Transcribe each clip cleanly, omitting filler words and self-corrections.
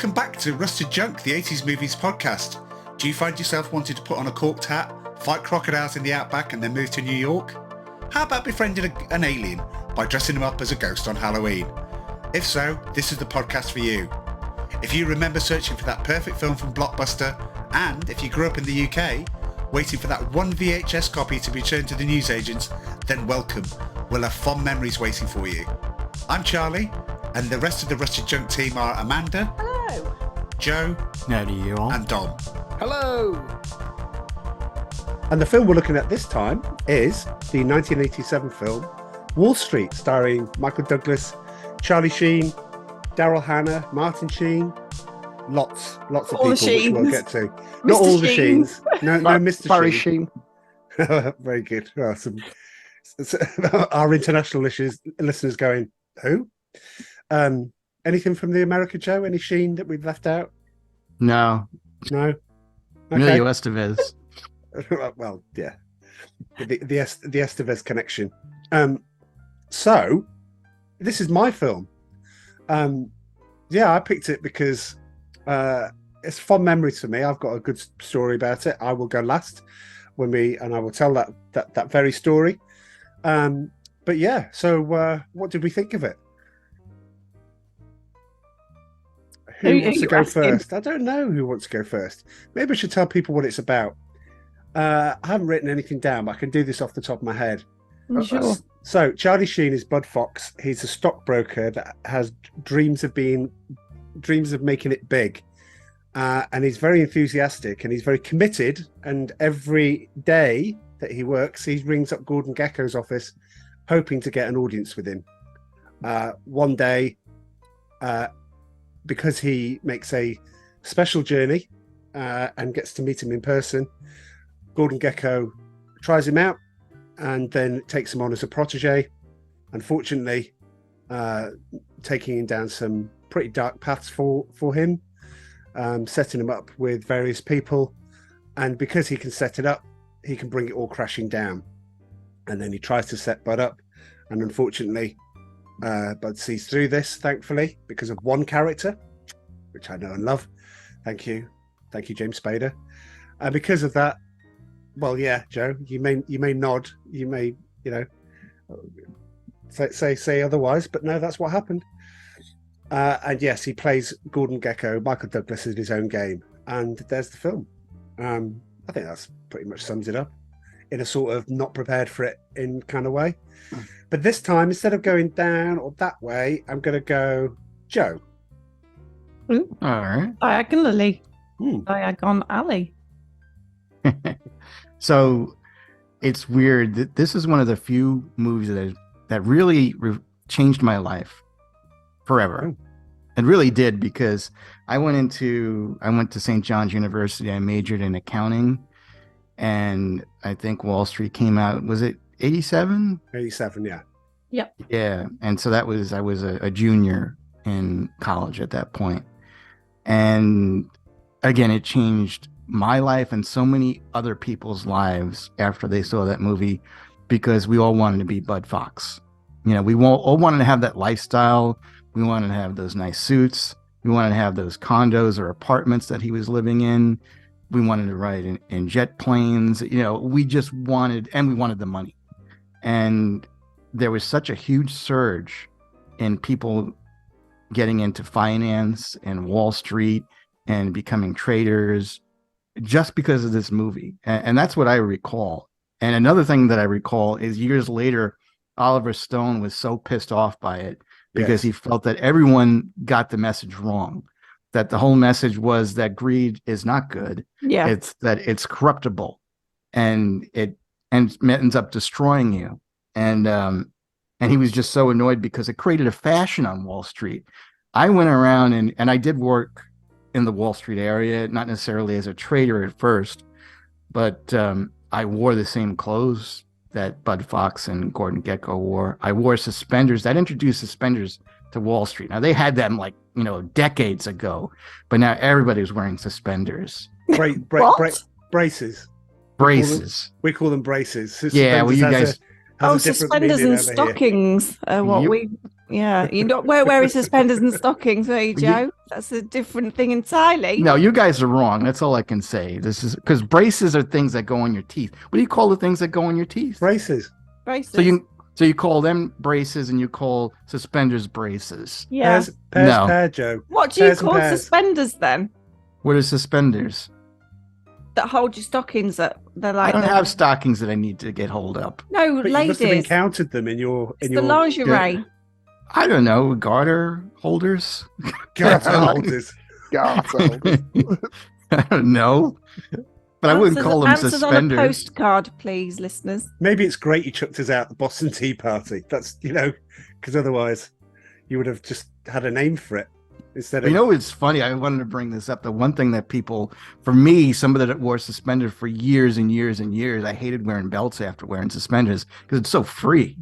Welcome back to Rusted Junk, the 80s Movies podcast. Do you find yourself wanting to put on a corked hat, fight crocodiles in the outback and then move to New York? How about befriending an alien by dressing him up as a ghost on Halloween? If so, this is the podcast for you. If you remember searching for that perfect film from Blockbuster, and if you grew up in the UK, waiting for that one VHS copy to be returned to the newsagents, then welcome. We'll have fond memories waiting for you. I'm Charlie, and the rest of the Rusted Junk team are Amanda. Hello. Joe. No to you all. And Dom. Hello. And the film we're looking at this time is the 1987 film Wall Street, starring Michael Douglas, Charlie Sheen, Daryl Hannah, Martin Sheen, lots of people, which we'll get to. Not all the Sheens. No, Mr. Barry Sheen. Very good. Well, our international listeners going, who? Anything from the America, Joe? Any Sheen that we've left out? No. Okay. Emilio Estevez. Well, yeah. The Estevez connection. So, this is my film. I picked it because it's fond memories for me. I've got a good story about it. I will go last and I will tell that very story. But yeah, so what did we think of it? Who wants to go first? I don't know who wants to go first. Maybe I should tell people what it's about. I haven't written anything down, but I can do this off the top of my head. Sure. So Charlie Sheen is Bud Fox. He's a stockbroker that has dreams of making it big. And he's very enthusiastic and he's very committed. And every day that he works, he rings up Gordon Gekko's office, hoping to get an audience with him. One day, because he makes a special journey and gets to meet him in person, Gordon Gekko tries him out and then takes him on as a protege. Unfortunately, taking him down some pretty dark paths for him, setting him up with various people. And because he can set it up, he can bring it all crashing down. And then he tries to set Bud up. And unfortunately, Bud sees through this, thankfully, because of one character, which I know and love. Thank you, James Spader. And because of that, well, yeah, Joe, you may nod, you may, say otherwise, but no, that's what happened. And yes, he plays Gordon Gekko, Michael Douglas, in his own game, and there's the film. I think that's pretty much sums it up in a sort of not prepared for it in kind of way. But this time, instead of going down or that way, I'm going to go Joe. All right. Diagonally. Diagon Alley. So it's weird. This is one of the few movies that really changed my life forever. It really did, because I went to St. John's University. I majored in accounting, and I think Wall Street came out. Was it 87? 87, yeah. Yep. Yeah, and so I was a junior in college at that point, and again, it changed my life and so many other people's lives after they saw that movie, because we all wanted to be Bud Fox. We all wanted to have that lifestyle. We wanted to have those nice suits. We wanted to have those condos or apartments that he was living in. We wanted to ride in jet planes. We just wanted, and we wanted the money. And there was such a huge surge in people getting into finance and Wall Street and becoming traders just because of this movie. And that's what I recall. And another thing that I recall is years later, Oliver Stone was so pissed off by it because he felt that everyone got the message wrong, that the whole message was that greed is not good. Yeah. It's that it's corruptible and it ends up destroying you. And he was just so annoyed because it created a fashion on Wall Street. I went around and I did work in the Wall Street area, not necessarily as a trader at first, but I wore the same clothes that Bud Fox and Gordon Gekko wore. I wore suspenders. That introduced suspenders to Wall Street. Now, they had them decades ago, but now everybody's wearing suspenders. Braces. Braces. We call them braces. Yeah, well, you guys... Suspenders and stockings are what we Yeah, you not wearing suspenders and stockings, are you, Joe? That's a different thing entirely. No, you guys are wrong. That's all I can say. This is because braces are things that go on your teeth. What do you call the things that go on your teeth? Braces. Braces. So you call them braces and you call suspenders braces. Yeah. Pair, Joe. What do you call suspenders then? What are suspenders? That hold your stockings up. They're like I don't have stockings that I need to get hold up. No, but ladies. You must have encountered them in your. The lingerie. I don't know, garter holders. Garter holders. I don't know, but I wouldn't call them answers suspenders. On a postcard, please, listeners. Maybe it's great you chucked us out the Boston Tea Party. That's because otherwise you would have just had a name for it instead of. It's funny. I wanted to bring this up. The one thing that people, for me, somebody that wore suspenders for years and years and years, I hated wearing belts after wearing suspenders because it's so free.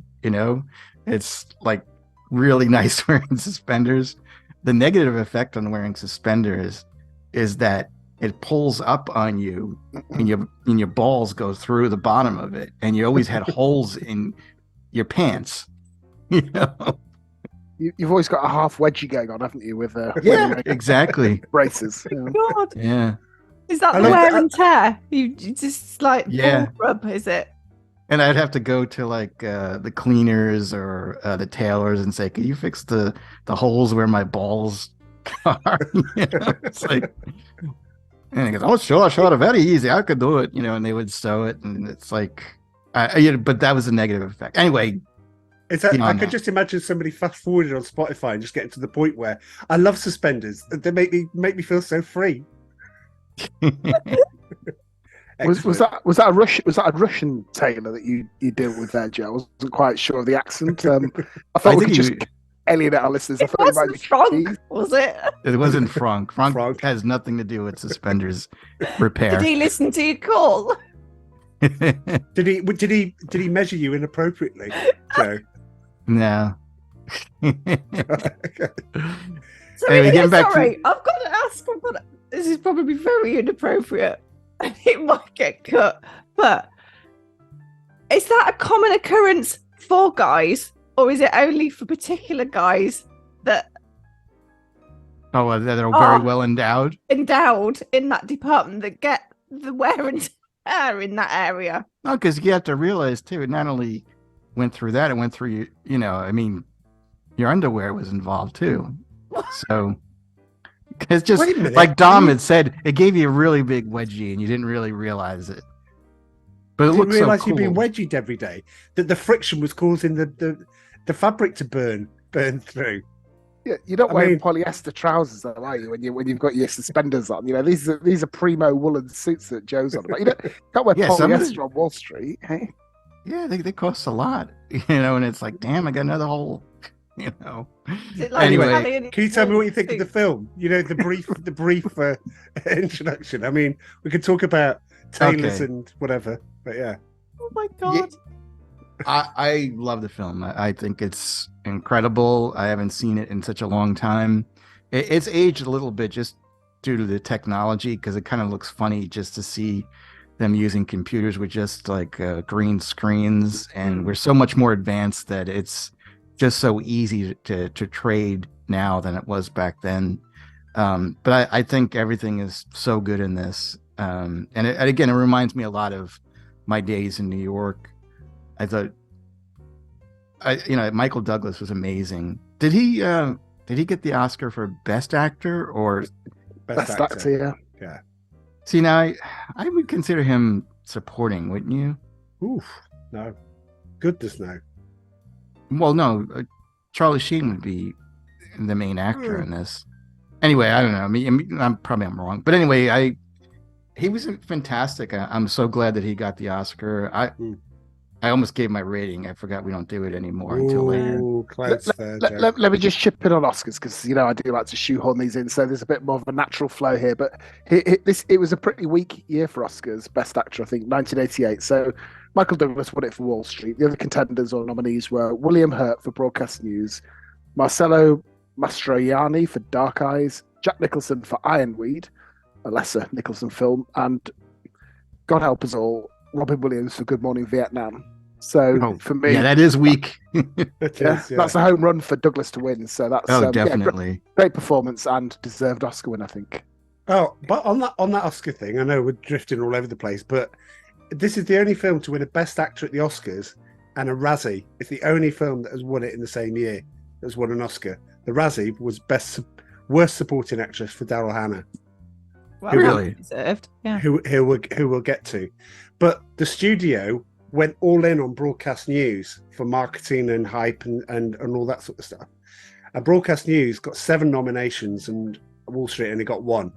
It's like really nice wearing suspenders. The negative effect on wearing suspenders is that it pulls up on you and your balls go through the bottom of it, and you always had holes in your pants. You've always got a half wedgie going on, haven't you? With exactly braces. God. Yeah. Is that the wear and tear? You just like ball rub, is it? And I'd have to go to like the cleaners or the tailors and say, "Can you fix the holes where my balls are?" It's like, and he goes, "Oh, sure, very easy. I could do it." And they would sew it, and it's like, but that was a negative effect. Anyway, I could just imagine somebody fast forwarded on Spotify and just getting to the point where I love suspenders. They make me feel so free. Was that a Russian tailor that you deal with there, Joe? I wasn't quite sure of the accent. I thought we could just alienate our listeners. It wasn't Frank, was it? It wasn't Frank. Frank has nothing to do with suspenders repair. Did he listen to your call? Did he measure you inappropriately, Joe? No. Sorry, I've got to ask. This is probably very inappropriate. It might get cut, but is that a common occurrence for guys, or is it only for particular guys that? Oh, that are very well endowed in that department that get the wear and tear in that area. No, because you have to realize too, it not only went through that, it went through your underwear was involved too. So it's just like Dom had said, it gave you a really big wedgie and you didn't really realize it. But it looks so cool. You'd been wedgied every day, that the friction was causing the fabric to burn through. Yeah, you're not wearing polyester trousers, though, are you? When you've got your suspenders on, these are primo woolen suits that Joe's on. But you can't wear polyester on Wall Street, hey? Yeah, they cost a lot, and it's like, damn, I got another hole, Is it like anyway, can you tell me what you think of the film? The brief introduction. I mean, we could talk about tailors and whatever, but yeah. Oh my God. Yeah. I love the film. I think it's incredible. I haven't seen it in such a long time. It's aged a little bit just due to the technology, because it kind of looks funny just to see them using computers with just like green screens, and we're so much more advanced that it's just so easy to trade now than it was back then. But I think everything is so good in this. And again, it reminds me a lot of my days in New York. I thought, Michael Douglas was amazing. Did he get the Oscar for Best Actor or Best Actor? Yeah. See, now I would consider him supporting, wouldn't you? Oof, no. Goodness, no. Well, no. Charlie Sheen would be the main actor in this. Anyway, I don't know. I mean, I'm wrong, but anyway, he was fantastic. I'm so glad that he got the Oscar. I almost gave my rating. I forgot we don't do it anymore until later. Let me just chip in on Oscars, because I do like to shoehorn these in, so there's a bit more of a natural flow here. But it was a pretty weak year for Oscars. Best Actor, I think, 1988. So Michael Douglas won it for Wall Street. The other contenders or nominees were William Hurt for Broadcast News, Marcello Mastroianni for Dark Eyes, Jack Nicholson for Ironweed, a lesser Nicholson film, and God help us all, Robin Williams for Good Morning Vietnam. So for me, yeah, that is weak. That's a home run for Douglas to win. So that's definitely great performance and deserved Oscar win, I think. Oh, but on that Oscar thing, I know we're drifting all over the place, but this is the only film to win a Best Actor at the Oscars and a Razzie. It's the only film that has won it in the same year that has won an Oscar. The Razzie was worst supporting actress for Daryl Hannah. Well, really deserved. Yeah. Who we'll get to, but the studio went all in on broadcast news for marketing and hype and all that sort of stuff. And broadcast news got 7 nominations, and Wall Street only got 1.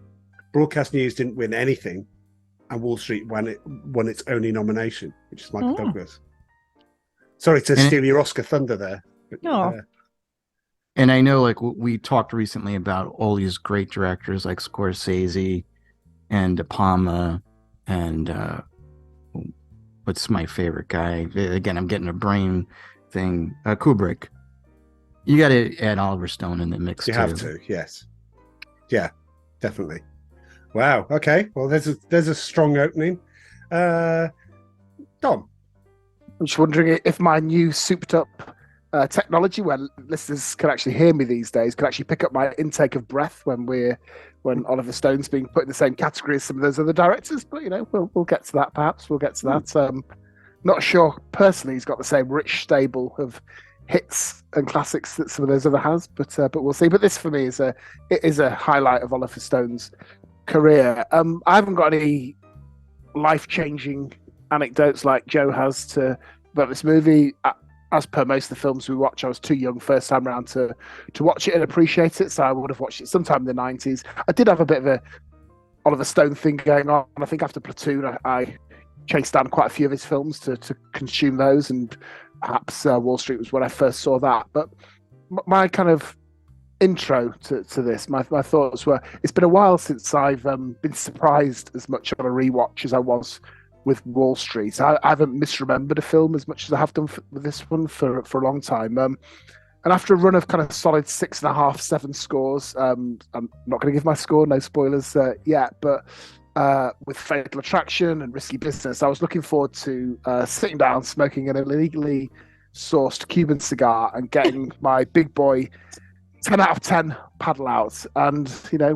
Broadcast news didn't win anything, and Wall Street won its only nomination, which is Michael Douglas. Sorry to steal your Oscar thunder there. No. And I know, like, we talked recently about all these great directors like Scorsese and De Palma and what's my favorite guy? Again, I'm getting a brain thing. Kubrick. You got to add Oliver Stone in the mix. You have to, yes. Yeah, definitely. Wow. Okay. Well, there's a strong opening. Dom. I'm just wondering if my new souped up technology, where listeners can actually hear me these days, can actually pick up my intake of breath when Oliver Stone's being put in the same category as some of those other directors. But we'll get to that. Perhaps we'll get to that. Not sure personally he's got the same rich stable of hits and classics that some of those other has, but we'll see. But this for me is a highlight of Oliver Stone's career. I haven't got any life-changing anecdotes like Joe has about this movie. As per most of the films we watch, I was too young first time around to watch it and appreciate it, so I would have watched it sometime in the 90s. I did have a bit of a Oliver Stone thing going on. I think after Platoon, I chased down quite a few of his films to consume those, and perhaps Wall Street was when I first saw that. But my kind of intro to this, my thoughts were, it's been a while since I've been surprised as much on a rewatch as I was with Wall Street. I haven't misremembered a film as much as I have done with this one for a long time. And after a run of kind of solid 6.5, 7 scores, I'm not going to give my score, no spoilers yet, but with Fatal Attraction and Risky Business, I was looking forward to sitting down, smoking an illegally sourced Cuban cigar and getting my big boy 10 out of 10 paddle out. And,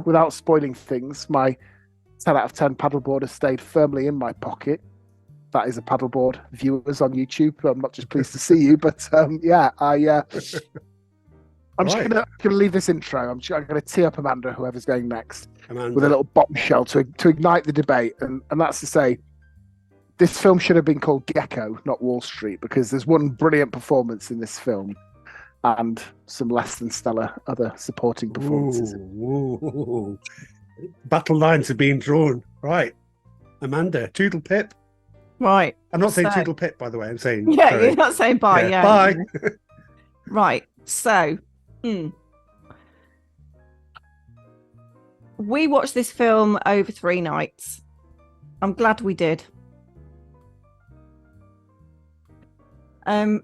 without spoiling things, my 10 out of 10 paddleboard has stayed firmly in my pocket. That is a paddleboard viewers on YouTube. I'm not just pleased to see you, but I'm just going to leave this intro. I'm going to tee up Amanda, whoever's going next, with a little bombshell to ignite the debate. And that's to say, this film should have been called Gecko, not Wall Street, because there's one brilliant performance in this film and some less than stellar other supporting performances. Ooh. Battle lines are being drawn. Right. Amanda, Toodle Pip. Right. I'm not saying Toodle Pip, by the way. I'm saying... Yeah, sorry. you're not saying bye. Yeah. Bye. Right. So, we watched this film over 3 nights. I'm glad we did. The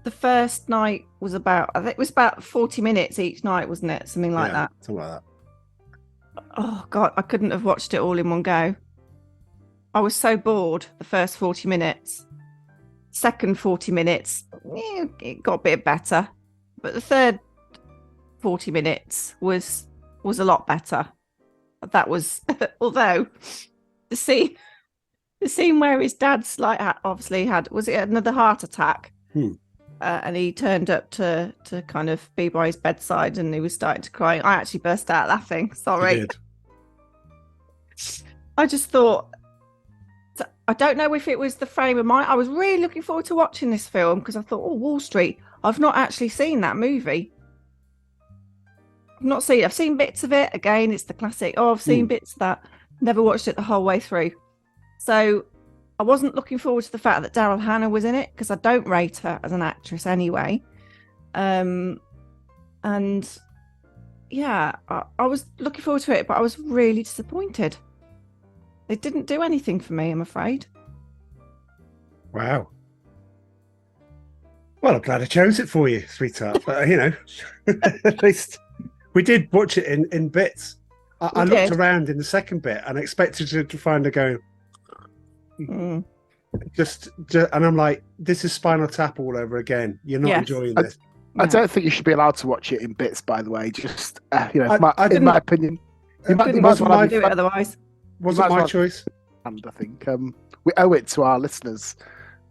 first night was about 40 minutes each night, wasn't it? Something like that. Something like that. Oh God, I couldn't have watched it all in one go. I was so bored the first 40 minutes. Second 40 minutes, it got a bit better. But the third 40 minutes was a lot better. That was, although the scene where his dad's obviously had, was it another heart attack? And he turned up to kind of be by his bedside, and he was starting to cry. I actually burst out laughing. Sorry. I just thought, I don't know if it was the frame of mind. I was really looking forward to watching this film because I thought, Wall Street. I've not actually seen that movie. I've seen bits of it. Again, it's the classic. I've seen bits of that. Never watched it the whole way through. So I wasn't looking forward to the fact that Daryl Hannah was in it because I don't rate her as an actress anyway. And yeah, I was looking forward to it, but I was really disappointed. It didn't do anything for me, I'm afraid. Wow. Well, I'm glad I chose it for you, sweetheart. But, at least we did watch it in bits. I looked around in the second bit and expected to find her going, and I'm like, this is Spinal Tap all over again. You're not enjoying this. I don't think you should be allowed to watch it in bits, by the way. Just, in my opinion. You might want to do it otherwise. Wasn't my choice. And I think we owe it to our listeners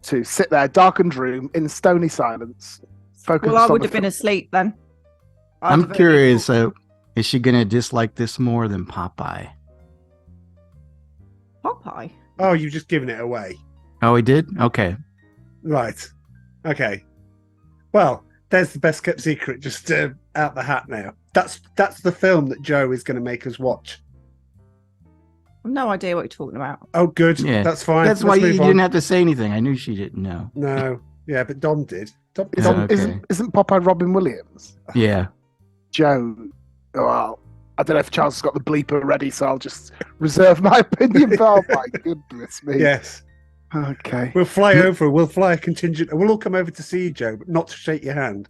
to sit there, darkened room, in stony silence. Well, I would have been asleep then. I'm curious, is she going to dislike this more than Popeye? Popeye? Oh, you've just given it away. Oh, he did? Okay. Right. Okay. Well, there's the best kept secret just out the hat now. That's the film that Joe is going to make us watch. No idea what you're talking about. Oh, good. Yeah. That's fine. That's why you didn't have to say anything. I knew she didn't know. No. Yeah, but Dom did. Isn't Popeye Robin Williams? Yeah. Joe. Well, I don't know if Charles has got the bleeper ready, so I'll just reserve my opinion. But oh my goodness me. Yes. Okay. We'll fly over. We'll fly a contingent. We'll all come over to see you, Joe, but not to shake your hand.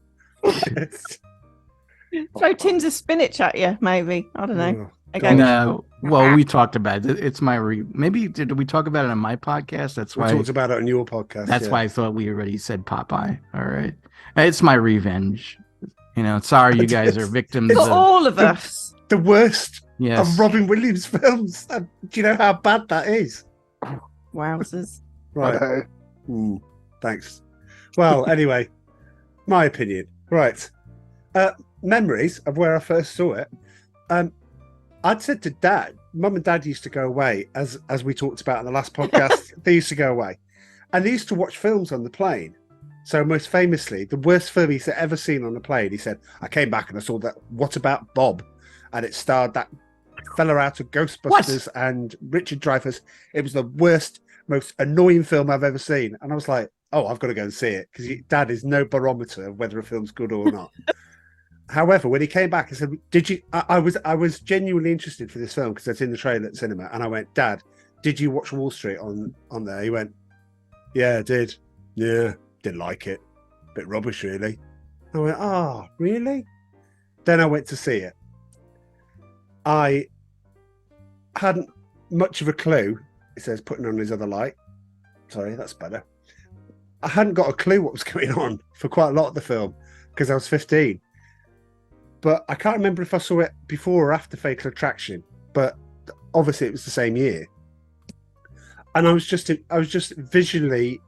Throw tins of spinach at you, maybe. I don't know. No. Well, we talked about it. It's my maybe did we talk about it on my podcast? That's why we talked about it on your podcast. That's why I thought we already said Popeye. All right. It's my revenge. Sorry you guys are victims of all of us. The worst of Robin Williams films. Do you know how bad that is? Wowzers. Right. Thanks. Well, anyway, my opinion. Right. Memories of where I first saw it. I'd said to Dad, Mum and Dad used to go away, as we talked about in the last podcast. They used to go away. And they used to watch films on the plane. So most famously, the worst film he's ever seen on the plane, he said, I came back and I saw that What About Bob? And it starred that fella out of Ghostbusters and Richard Dreyfuss. It was the worst, most annoying film I've ever seen. And I was like, oh, I've got to go and see it, because Dad is no barometer of whether a film's good or not. However, when he came back, I said, did you, I was genuinely interested for this film because it's in the trailer at the cinema. And I went, Dad, did you watch Wall Street on there? He went, yeah, I did. Yeah, didn't like it. Bit rubbish, really. I went, oh, really? Then I went to see it. I hadn't much of a clue. It says putting on his other light. Sorry, that's better. I hadn't got a clue what was going on for quite a lot of the film because I was 15. But I can't remember if I saw it before or after Fatal Attraction. But obviously it was the same year. And I was just visually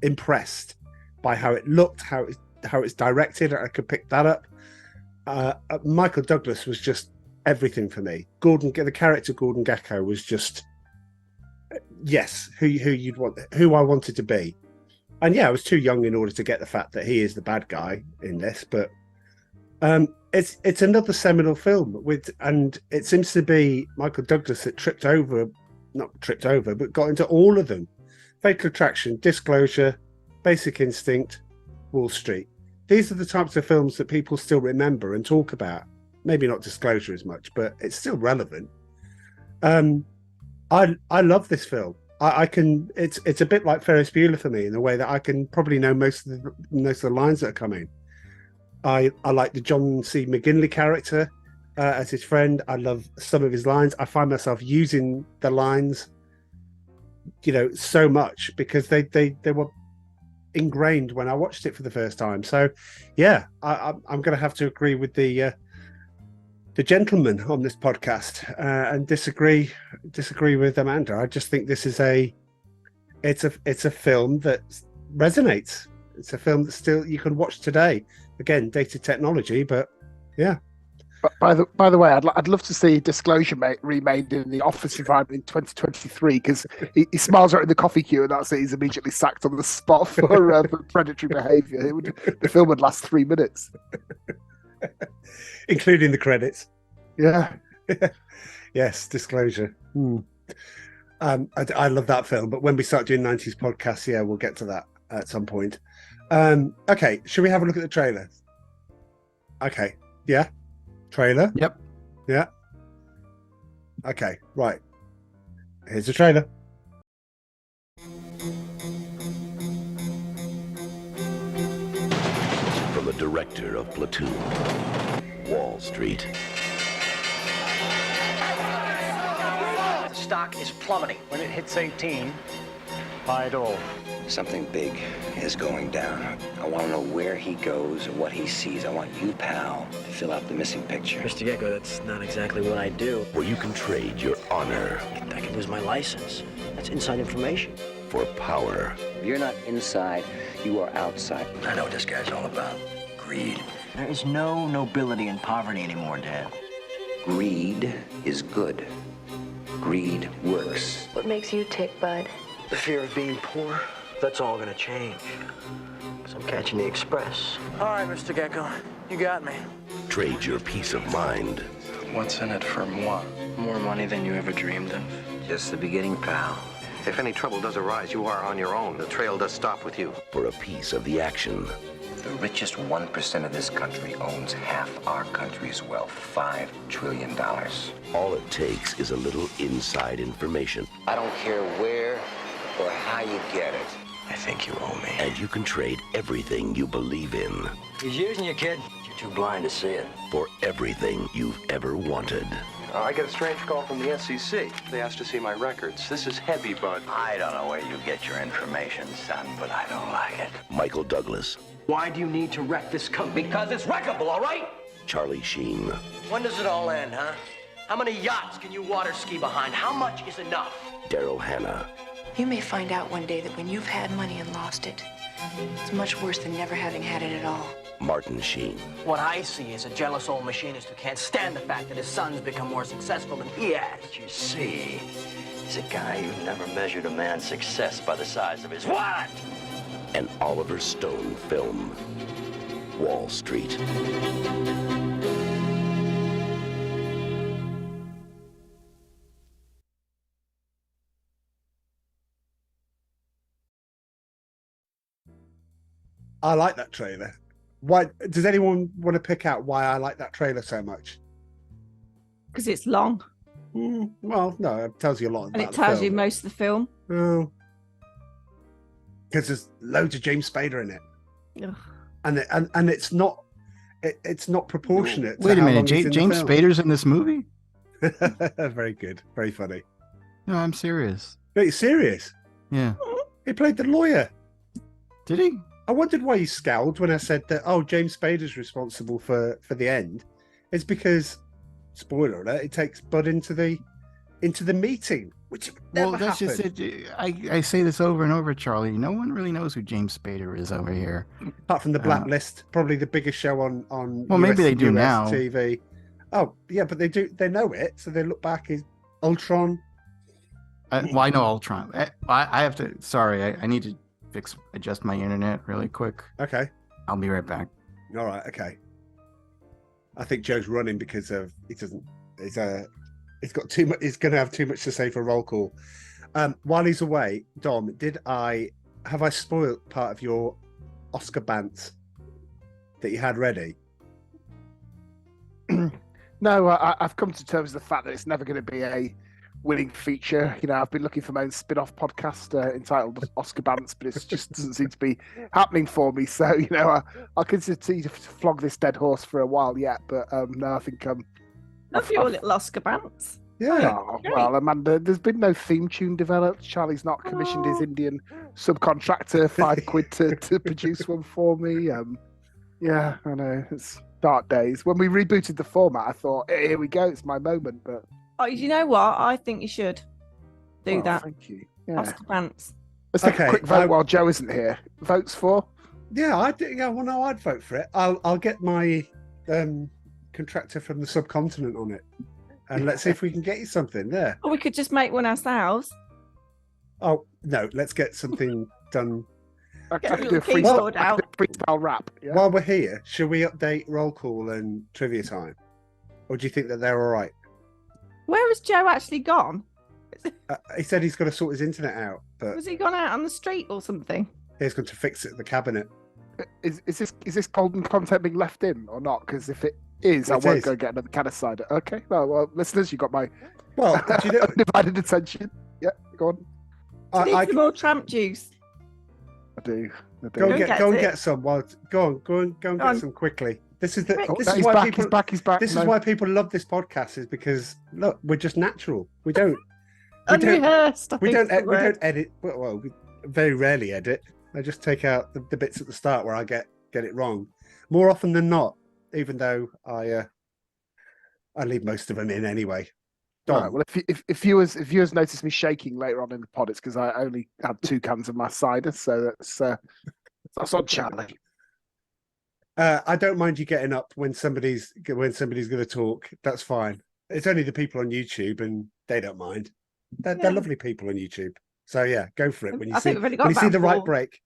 impressed by how it looked, how it's directed. I could pick that up. Michael Douglas was just everything for me. The character Gordon Gekko was just who I wanted to be. And yeah, I was too young in order to get the fact that he is the bad guy in this, but it's another seminal film and it seems to be Michael Douglas that but got into all of them. Fatal Attraction, Disclosure, Basic Instinct, Wall Street. These are the types of films that people still remember and talk about. Maybe not Disclosure as much, but it's still relevant. I love this film. I can. It's a bit like Ferris Bueller for me in the way that I can probably know most of the lines that are coming. I like the John C. McGinley character as his friend. I love some of his lines. I find myself using the lines, so much because they were ingrained when I watched it for the first time. So, yeah, I'm going to have to agree with the gentleman on this podcast and disagree with Amanda. I just think this is it's a film that resonates. It's a film that still you can watch today. Again, dated technology, but yeah. But by the way, I'd love to see Disclosure remade in the office environment in 2023 because he smiles right in the coffee queue and that's it. He's immediately sacked on the spot for predatory behaviour. The film would last 3 minutes, including the credits. Yeah. Yes, Disclosure. I love that film, but when we start doing 90s podcasts, yeah, we'll get to that at some point. Okay, should we have a look at the trailer? Okay, yeah. Trailer? Yep. Yeah. Okay, right. Here's the trailer. From the director of Platoon, Wall Street. The stock is plummeting. When it hits 18, Buy it all. Something big is going down. I want to know where he goes or what he sees. I want you, pal, to fill out the missing picture. Mr. Gecko, that's not exactly what I do. Where you can trade your honor I could lose my license. That's inside information. for power. If you're not inside, you are outside. I know what this guy's all about. Greed. There is no nobility in poverty anymore, Dad. Greed is good. Greed works. What makes you tick, Bud? The fear of being poor, that's all gonna change. Because I'm catching the express. All right, Mr. Gecko, you got me. Trade your peace of mind What's in it for moi? More money than you ever dreamed of. Just the beginning, pal. If any trouble does arise, you are on your own. The trail does stop with you. for a piece of the action. The richest 1% of this country owns half our country's wealth, $5 trillion. All it takes is a little inside information, I don't care where or how you get it. I think you owe me. and you can trade everything you believe in He's using you, kid. You're too blind to see it. for everything you've ever wanted. I get a strange call from the SEC. They asked to see my records. This is heavy, Bud. I don't know where you get your information, son, but I don't like it. Michael Douglas, Why do you need to wreck this company? Because it's wreckable, all right? Charlie Sheen, When does it all end, huh? How many yachts can you water ski behind? How much is enough? Daryl Hannah, You may find out one day that when you've had money and lost it, it's much worse than never having had it at all. Martin Sheen, What I see is a jealous old machinist who can't stand the fact that his son's become more successful than he has. What you see is a guy who never measured a man's success by the size of his wallet. and Oliver Stone film, Wall Street. I like that trailer. Why does anyone want to pick out why I like that trailer so much? Because it's long Well, no, it tells you a lot. and about it tells the you film. most of the film. Oh, because there's loads of James Spader in it, Ugh. and it's not proportionate. to Wait a how minute, long he's in the James film. Spader's in this movie? Very good, very funny. No, I'm serious. No, you're serious. Yeah. He played the lawyer. Did he? I wondered why you scowled when I said that. Oh, James Spader's responsible for the end. It's because, spoiler alert, it takes Bud into the meeting, which would never Well, that's just happen. it. I say this over and over, Charlie. No one really knows who James Spader is over here. Apart from the Blacklist, probably the biggest show on Well, maybe they do US now. TV. Oh yeah, but they know it, so they look back as Ultron. Well, I know Ultron. I have to. Sorry, I need to adjust my internet really quick. Okay, I'll be right back. all right, okay. I think Joe's running because of he doesn't. He's got too much. He's going to have too much to say for roll call. While he's away, Dom, have I spoiled part of your Oscar bant that you had ready? No, I've come to terms with the fact that it's never going to be a winning feature. You know, I've been looking for my own spin-off podcast entitled Oscar Bants, but it just doesn't seem to be happening for me. So, you know, I'll continue to flog this dead horse for a while yet. But no, I think Love your little Oscar Bants. Yeah. Oh, well, Amanda, there's been no theme tune developed. Charlie's not commissioned his Indian subcontractor £5 to produce one for me. Yeah, I know, it's dark days. When we rebooted the format, I thought, hey, here we go, it's my moment. But Oh, you know what? I think you should do well, that. Thank you. Yeah. Oscar Bants. Let's take Okay, a quick vote while Joe isn't here. Votes for? Yeah, I do. Yeah, well, no, I'd vote for it. I'll get my contractor from the subcontinent on it, and let's see if we can get you something there. Or we could just make one ourselves. Oh no, let's get something done. I Get a can do a little keyboard out. freestyle rap. Yeah? While we're here, should we update roll call and trivia time, or do you think that they're all right? Where has Joe actually gone? He said he's got to sort his internet out, but Was he gone out on the street or something? he's going to fix it at the cabinet. Is this golden content being left in or not? Because if it is, I It won't is. go get another can of cider. Okay, well, listeners, you got my Well, do you know? undivided attention. Yeah, go on. Need some more tramp juice. I do. Go and get get it. some. Well, go and get on. some quickly. This is the. Quick. This No, is he's why back. people. He's back. He's back. This No. is why people love this podcast. Is because look, we're just natural. We don't. We don't. Unrehearsed. I We think don't. is the We word. don't edit. Well, very rarely edit. I just take out the bits at the start where I get it wrong. More often than not, even though I leave most of them in anyway. All right. Well, if viewers notice me shaking later on in the pod, it's because I only had 2 cans of my cider, so that's on Charlie. I don't mind you getting up when somebody's going to talk. That's fine. It's only the people on YouTube, and they don't mind. They're lovely people on YouTube. So yeah, go for it when you see the right break.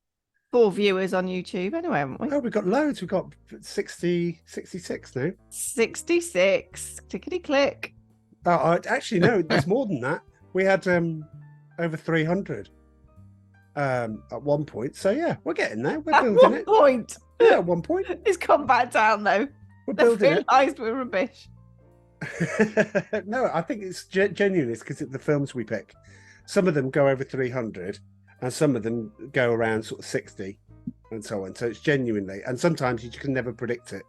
4 viewers on YouTube anyway, haven't we? Oh, we've got loads. We've got 66 now. 66. Tickety click. Oh, actually, no, there's more than that. We had over 300 at one point. So yeah, we're getting there. We're building it. At one point. Yeah, at one point. It's come back down though. We're building it. Realised we're rubbish. No, I think it's genuine. It's because of the films we pick. Some of them go over 300, and some of them go around sort of 60, and so on. So it's genuinely, and sometimes you can never predict it.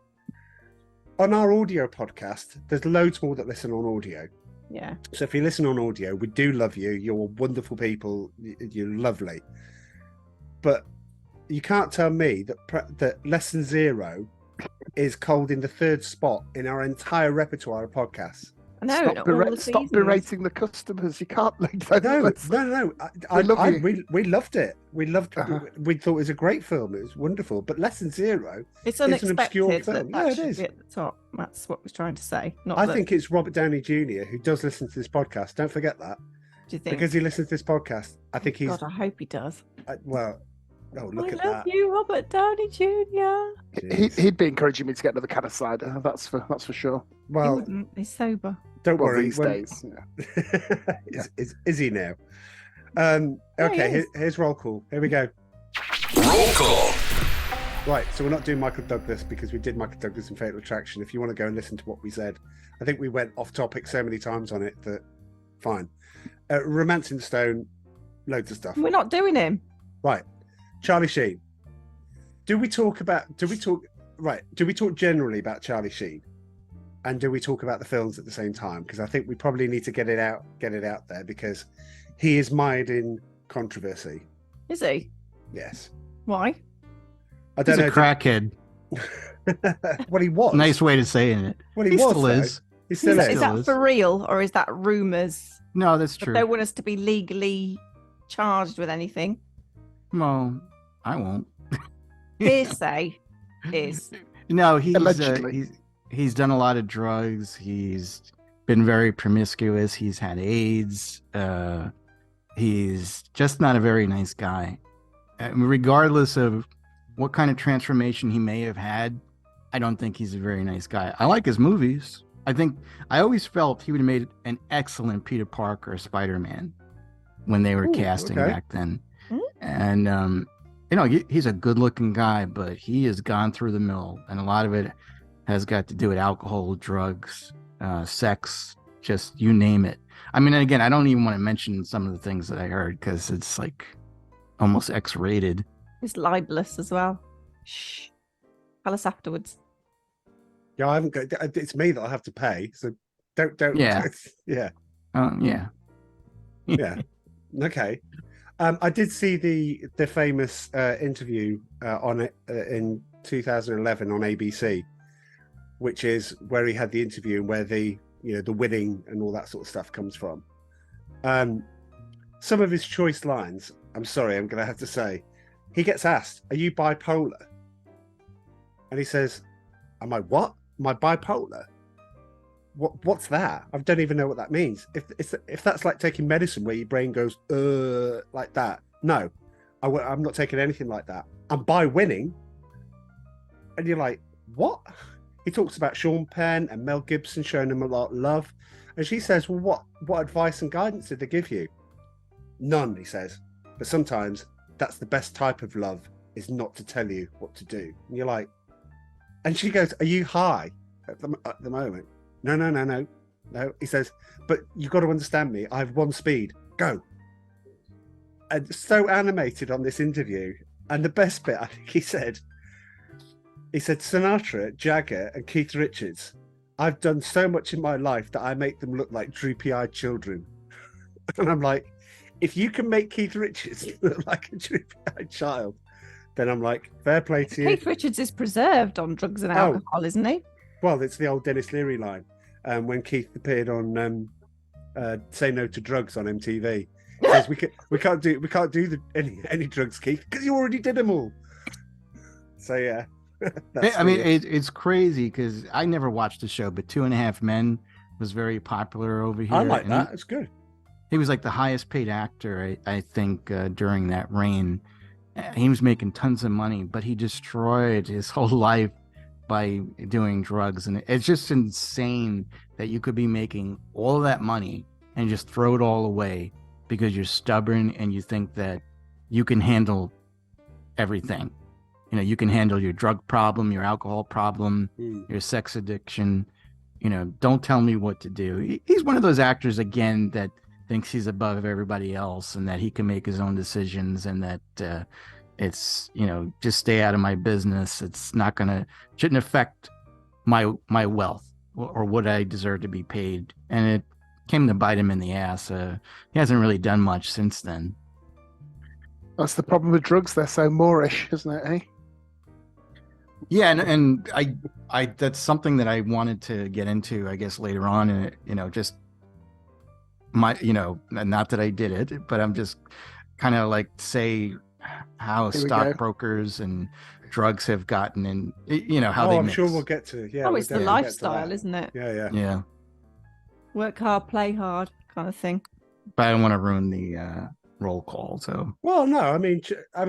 On our audio podcast, there's loads more that listen on audio. Yeah. So if you listen on audio, we do love you. You're wonderful people. You're lovely. But you can't tell me that Lesson Zero is cold in the 3rd spot in our entire repertoire of podcasts. No, stop berating the customers. You can't like that. No. We loved it. We loved it. We thought it was a great film. It was wonderful. But Lesson Zero it's unexpected an obscure film. That it is. Be at the top. That's what we're trying to say. I think it's Robert Downey Jr. who does listen to this podcast. Don't forget that. Do you think? Because he listens to this podcast. I think he's. God, I hope he does. Look at that. I love you, Robert Downey Jr. He'd be encouraging me to get another can of cider. That's for sure. Well, he's sober. Don't worry. These days. Yeah. Is he now? Okay, here's roll call. Here we go. Roll call. Right, so we're not doing Michael Douglas because we did Michael Douglas in Fatal Attraction. If you want to go and listen to what we said, I think we went off topic so many times on it that fine. Romancing the Stone, loads of stuff. We're not doing him. Right. Charlie Sheen. Do we talk generally about Charlie Sheen? And do we talk about the films at the same time? Because I think we probably need to get it out there because he is mired in controversy. Is he? Yes. Why? I don't know. He's a crackhead. Well, he was. Nice way to say it. Well, he still is. He still is. Is that for real or is that rumours? No, that's true. They want us to be legally charged with anything. No, I won't. Hearsay is. No, he's done a lot of drugs. He's been very promiscuous. He's had AIDS. He's just not a very nice guy. Regardless of what kind of transformation he may have had, I don't think he's a very nice guy. I like his movies. I always felt he would have made an excellent Peter Parker or Spider-Man when they were casting back then. And he's a good-looking guy, but he has gone through the mill, and a lot of it has got to do with alcohol, drugs, sex, just you name it. I mean, again, I don't even want to mention some of the things that I heard because it's like almost X-rated. It's libelous as well. Shh. Tell us afterwards. Yeah, I haven't got. It's me that I have to pay, so don't. Yeah. Yeah. Yeah. Yeah. Okay. I did see the famous interview on it in 2011 on ABC, which is where he had the interview and where the winning and all that sort of stuff comes from. Some of his choice lines, I'm sorry, I'm going to have to say, he gets asked, "Are you bipolar?" And he says, "Am I what? Am I bipolar? What's that? I don't even know what that means. If that's like taking medicine where your brain goes like that, no, I'm not taking anything like that. I'm by winning." And you're like, what? He talks about Sean Penn and Mel Gibson showing him a lot of love, and she says, "Well, what advice and guidance did they give you?" "None," he says. "But sometimes that's the best type of love, is not to tell you what to do." And you're like, and she goes, "Are you high at the moment?" No. He says, "But you've got to understand me. I have one speed. Go." And so animated on this interview. And the best bit, I think he said, "Sinatra, Jagger, and Keith Richards, I've done so much in my life that I make them look like droopy-eyed children." And I'm like, if you can make Keith Richards look like a droopy-eyed child, then I'm like, fair play to you. Keith Richards is preserved on drugs and alcohol, isn't he? Well, it's the old Dennis Leary line. When Keith appeared on Say No to Drugs on MTV, he says we can't do any drugs, Keith, because you already did them all. So yeah. I mean, it's crazy because I never watched the show, but 2.5 Men was very popular over here. I like that. It's good. He was like the highest paid actor, I think, during that reign. He was making tons of money, but he destroyed his whole life by doing drugs. And it's just insane that you could be making all of that money and just throw it all away because you're stubborn and you think that you can handle everything. You know, you can handle your drug problem, your alcohol problem, your sex addiction. You know, don't tell me what to do. He's one of those actors, again, that thinks he's above everybody else and that he can make his own decisions and that it's, you know, just stay out of my business. It's not shouldn't affect my wealth or what I deserve to be paid. And it came to bite him in the ass. He hasn't really done much since then. That's the problem with drugs. They're so Moorish, isn't it, eh? Yeah, and I that's something that I wanted to get into, I guess, later on, and you know, just not that I did it, but I'm just kind of like say how stockbrokers and drugs have gotten in, you know, how they mix. Sure we'll get to. Yeah. It's the lifestyle, isn't it? Yeah. Work hard, play hard, kind of thing. But I don't want to ruin the roll call. So. Well, no, I mean,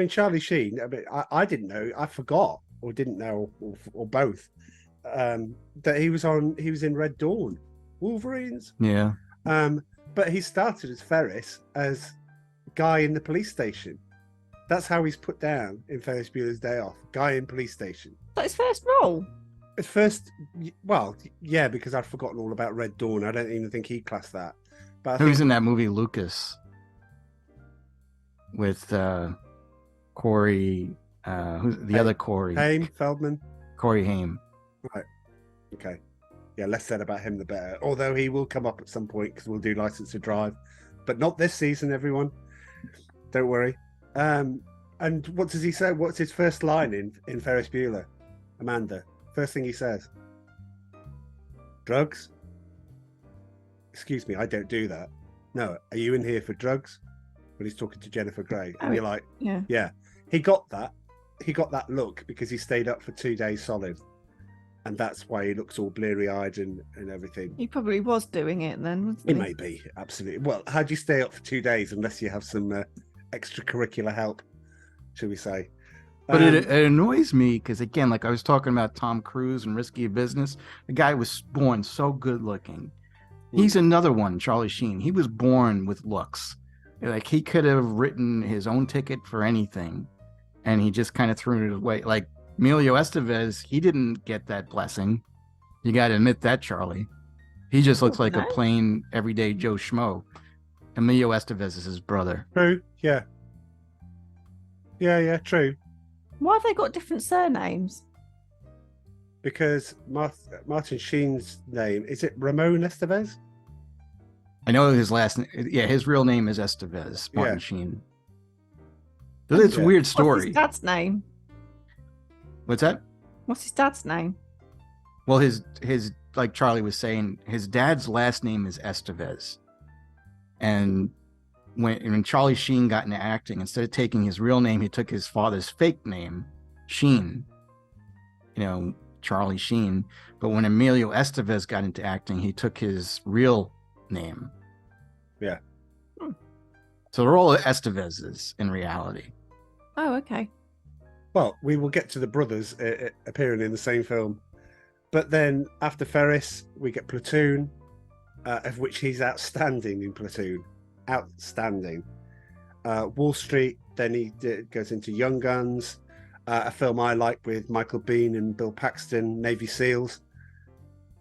Charlie Sheen. I mean, I didn't know. I forgot. Or didn't know, or both, that he was in Red Dawn, Wolverines. Yeah. But he started as Ferris, as guy in the police station. That's how he's put down in Ferris Bueller's Day Off. Guy in police station. That's his first role. His first, well, yeah, because I'd forgotten all about Red Dawn. I don't even think he classed that. But who's in that movie, Lucas? With Corey. Who's the other Corey? Feldman. Corey Haim. Right. Okay. Yeah, less said about him, the better. Although he will come up at some point because we'll do License to Drive, but not this season, everyone. Don't worry. And what does he say? What's his first line in Ferris Bueller? Amanda. First thing he says. Drugs? Excuse me, I don't do that. No, are you in here for drugs? When he's talking to Jennifer Grey. And you're like, yeah. He got that look because he stayed up for 2 days solid. And that's why he looks all bleary-eyed and everything. He probably was doing it then, wasn't he? He may be, absolutely. Well, how do you stay up for 2 days unless you have some extracurricular help, shall we say? But it annoys me because, again, like I was talking about Tom Cruise and Risky Business, the guy was born so good-looking. He's another one, Charlie Sheen. He was born with looks. Like, he could have written his own ticket for anything. And he just kind of threw it away. Like Emilio Estevez, he didn't get that blessing. You got to admit that, Charlie. He just looks like a plain, everyday Joe Schmo. Emilio Estevez is his brother. True, yeah. Yeah, true. Why have they got different surnames? Because Martin Sheen's name, is it Ramon Estevez? I know his last name. Yeah, his real name is Estevez, Martin Sheen. It's a weird story. What's his dad's name? What's that? What's his dad's name? Well, his like Charlie was saying, his dad's last name is Estevez. And when Charlie Sheen got into acting, instead of taking his real name, he took his father's fake name, Sheen. You know, Charlie Sheen. But when Emilio Estevez got into acting, he took his real name. Yeah. So they're all Estevezes in reality. Oh, okay. Well, we will get to the brothers appearing in the same film. But then after Ferris, we get Platoon, of which he's outstanding in Platoon. Outstanding. Wall Street, then he goes into Young Guns, a film I like with Michael Biehn and Bill Paxton, Navy SEALs.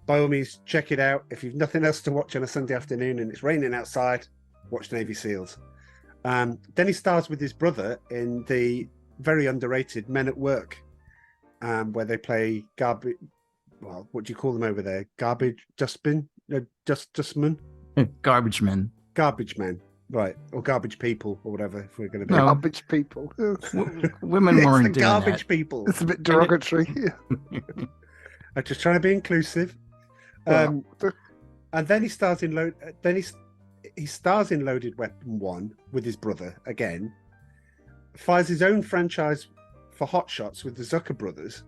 By all means, check it out. If you've nothing else to watch on a Sunday afternoon and it's raining outside, watch Navy SEALs. Then he stars with his brother in the very underrated Men at Work, where they play garbage. Well, what do you call them over there? Garbage dustbin? Dustman? Garbage men. Garbage men. Right, or garbage people, or whatever. If we're going to be garbage people, women weren't doing garbage that. people. It's a bit derogatory. I'm just trying to be inclusive. And then he stars in he stars in Loaded Weapon 1 with his brother again. Fires his own franchise for Hot Shots with the Zucker brothers,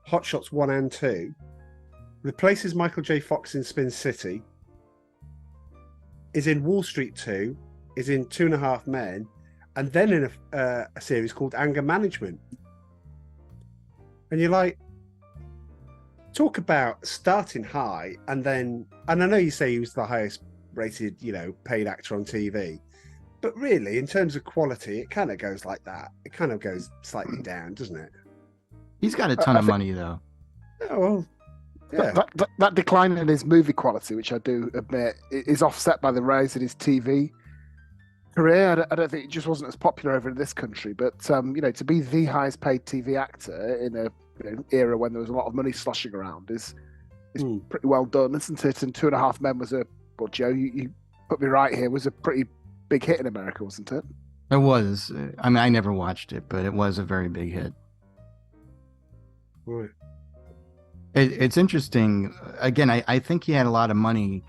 Hot Shots 1 and 2. Replaces Michael J. Fox in Spin City. Is in Wall Street 2. Is in 2.5 Men, and then in a series called Anger Management. And you're like, talk about starting high, and I know you say he was the highest rated, paid actor on TV, but really, in terms of quality, it kind of goes like that. It kind of goes slightly down, doesn't it? He's got a ton of money, though. Oh, well, yeah. That decline in his movie quality, which I do admit, is offset by the rise in his TV career. I don't think it just wasn't as popular over in this country, but to be the highest paid TV actor in a era when there was a lot of money sloshing around is pretty well done, isn't it? And 2.5 Men was Joe, you put me right here, was a pretty big hit in America, wasn't it? It was. I mean, I never watched it, but it was a very big hit. Right. It's interesting. Again, I think he had a lot of money.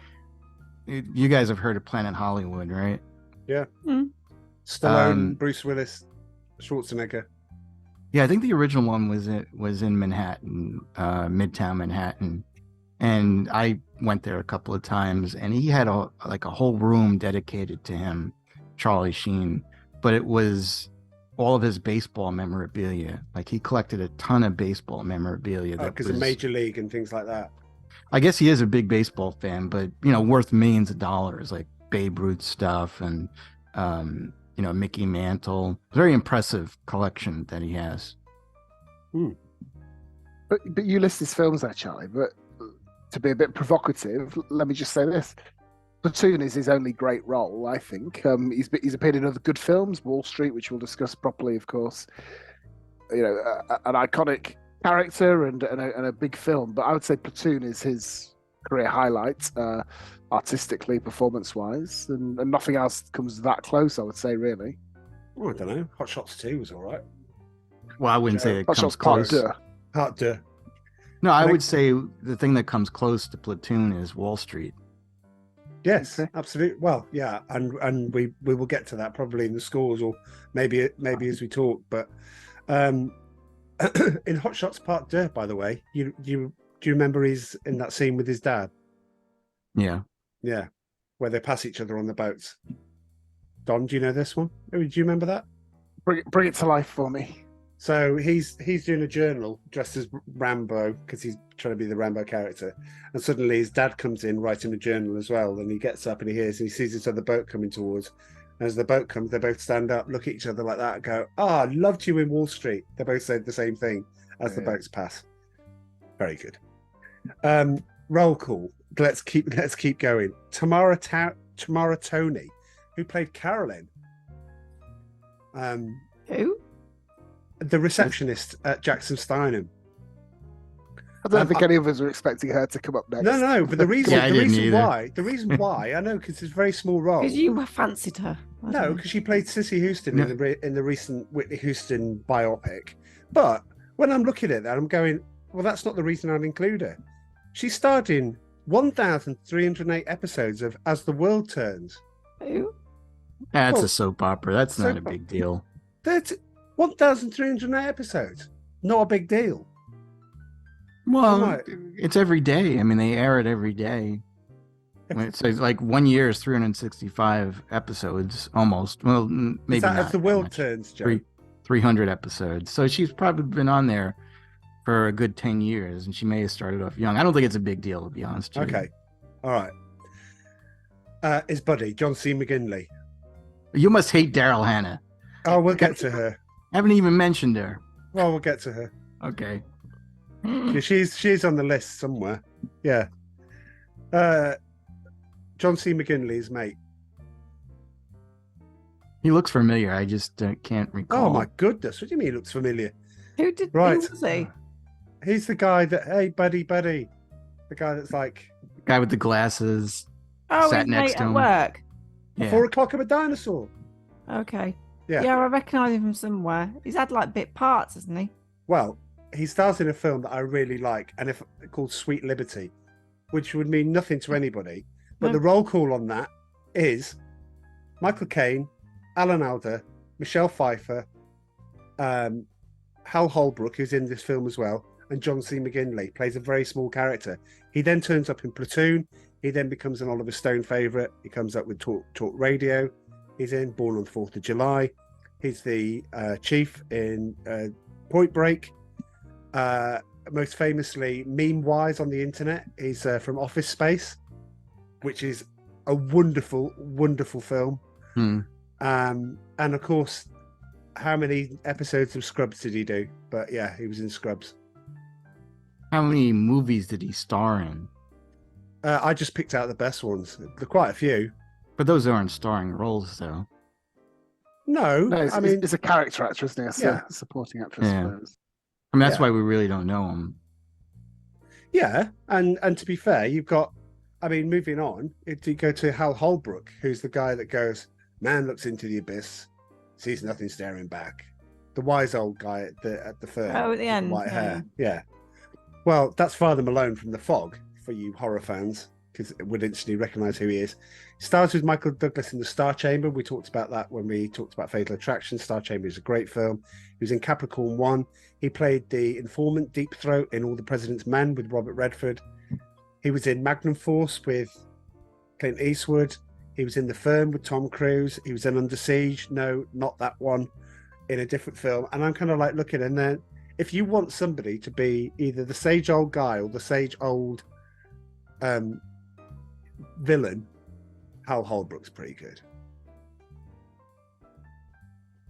You guys have heard of Planet Hollywood, right? Yeah. Stallone, Bruce Willis, Schwarzenegger. Yeah, I think the original one was in Manhattan, Midtown Manhattan, and I went there a couple of times, and he had a whole room dedicated to him, Charlie Sheen, but it was all of his baseball memorabilia. Like, he collected a ton of baseball memorabilia. Because of Major League and things like that. I guess he is a big baseball fan, but worth millions of dollars, like Babe Ruth stuff and Mickey Mantle. Very impressive collection that he has. But you list his films there, Charlie. But to be a bit provocative, let me just say this: Platoon is his only great role, I think. He's appeared in other good films, Wall Street, which we'll discuss properly, of course. An iconic character and a big film. But I would say Platoon is his career highlight, artistically, performance-wise, and nothing else comes that close, I would say, really. Oh, I don't know. Hot Shots 2 was all right. Well, I wouldn't say it Hot comes Shots close. Part Deux. No, I would say the thing that comes close to Platoon is Wall Street. Yes, absolutely. Well, yeah, and we will get to that probably in the scores, or maybe as we talk. But in Hot Shots Part Deux, by the way, do you remember he's in that scene with his dad? Yeah, where they pass each other on the boats. Don, do you know this one? Do you remember that? Bring it to life for me. So he's doing a journal dressed as Rambo because he's trying to be the Rambo character, and suddenly his dad comes in writing a journal as well. And he gets up and he sees this other boat coming towards. And as the boat comes, they both stand up, look at each other like that, and go, "Ah, loved you in Wall Street." They both said the same thing as the boats pass. Very good. Roll call. Let's keep going. Tamara Toney, who played Carolyn. Who? The receptionist at Jackson Steinem. I don't think any of us were expecting her to come up next. No, but the reason why, I know, because it's a very small role. Because you fancied her. No, because she played Sissy Houston in the recent Whitney Houston biopic. But when I'm looking at that, I'm going, well, that's not the reason I'd include her. She starred in 1,308 episodes of As the World Turns. Who? That's a soap opera. That's not a big deal. That's 1,308 episodes. Not a big deal. Well, it's every day. I mean, they air it every day. It's like 1 year is 365 episodes, almost. Well, maybe not. As the World Turns, Joe. 300 episodes. So she's probably been on there for a good 10 years, and she may have started off young. I don't think it's a big deal, to be honest. Okay. All right. His buddy, John C. McGinley. You must hate Daryl Hannah. Oh, we'll get to her. Haven't even mentioned her. Well, we'll get to her. Okay. Yeah, she's on the list somewhere. Yeah. John C. McGinley's mate. He looks familiar. I just can't recall. Oh my goodness! What do you mean he looks familiar? Who was he? He's the guy that, hey, buddy. The guy that's like... Guy with the glasses. Oh, sat his next mate to at him. work. Yeah. 4 O'Clock I'm a Dinosaur. Okay. Yeah. Yeah, I recognise him from somewhere. He's had like bit parts, hasn't he? Well, he stars in a film that I really like, and called Sweet Liberty, which would mean nothing to anybody. But the roll call on that is Michael Caine, Alan Alda, Michelle Pfeiffer, Hal Holbrook, who's in this film as well, and John C. McGinley plays a very small character. He then turns up in Platoon. He then becomes an Oliver Stone favourite. He comes up with Talk Radio. He's in Born on the 4th of July. He's the chief in Point Break. Most famously, meme-wise on the internet, he's from Office Space, which is a wonderful, wonderful film. And of course, how many episodes of Scrubs did he do? But yeah, he was in Scrubs. How many movies did he star in? I just picked out the best ones. There are quite a few. But those aren't starring roles, though. No, I mean, it's a character actor, isn't he? A supporting actress. Yeah. I mean, that's why we really don't know him. Yeah, and to be fair, you've got, I mean, moving on, if you go to Hal Holbrook, who's the guy that goes, man looks into the abyss, sees nothing staring back. The wise old guy at the firm. Oh, at the end. White hair. Yeah. Well, that's Father Malone from The Fog, for you horror fans, because it would instantly recognise who he is. He stars with Michael Douglas in The Star Chamber. We talked about that when we talked about Fatal Attraction. Star Chamber is a great film. He was in Capricorn 1. He played the informant Deep Throat in All the President's Men with Robert Redford. He was in Magnum Force with Clint Eastwood. He was in The Firm with Tom Cruise. He was in Under Siege. No, not that one. In a different film. And I'm kind of like looking, and then if you want somebody to be either the sage old guy or the sage old villain, Hal Holbrook's pretty good.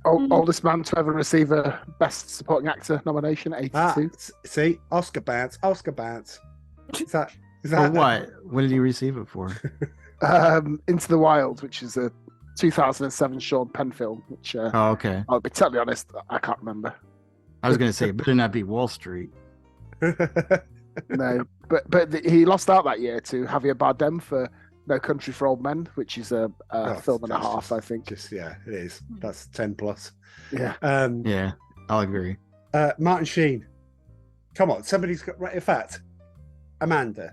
Oldest man to ever receive a Best Supporting Actor nomination, 82. See, Oscar Bats. Is that For what? What did he receive it for? Into the Wild, which is a 2007 Sean Penn film, which Oh, okay. I'll be totally honest, I can't remember. I was going to say, it better not be Wall Street. No, but he lost out that year to Javier Bardem for No Country for Old Men, which is a film and a half, I think. Yeah, it is. That's 10 plus. Yeah. Yeah, I'll agree. Martin Sheen. Come on, somebody's got. Right, in fact, Amanda.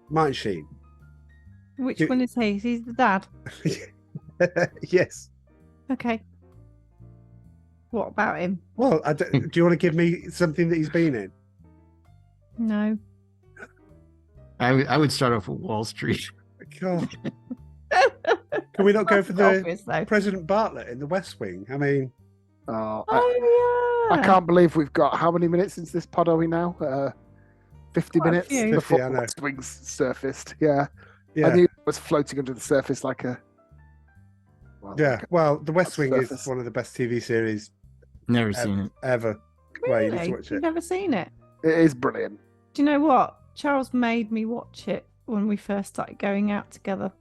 Martin Sheen. Which one is he? He's the dad. Yes. Okay. What about him? Well, do you want to give me something that he's been in? No. I would start off with Wall Street. God. Can we not go for the President Bartlett in The West Wing? I mean, I can't believe we've got how many minutes into this pod are we now? 50 minutes before the West Wing's surfaced. Yeah. I knew it was floating under the surface like a. Well, The West Wing is one of the best TV series. Never seen it ever. Really? Well, you need to watch it. You've never seen it? It is brilliant. Do you know what? Charles made me watch it when we first started going out together.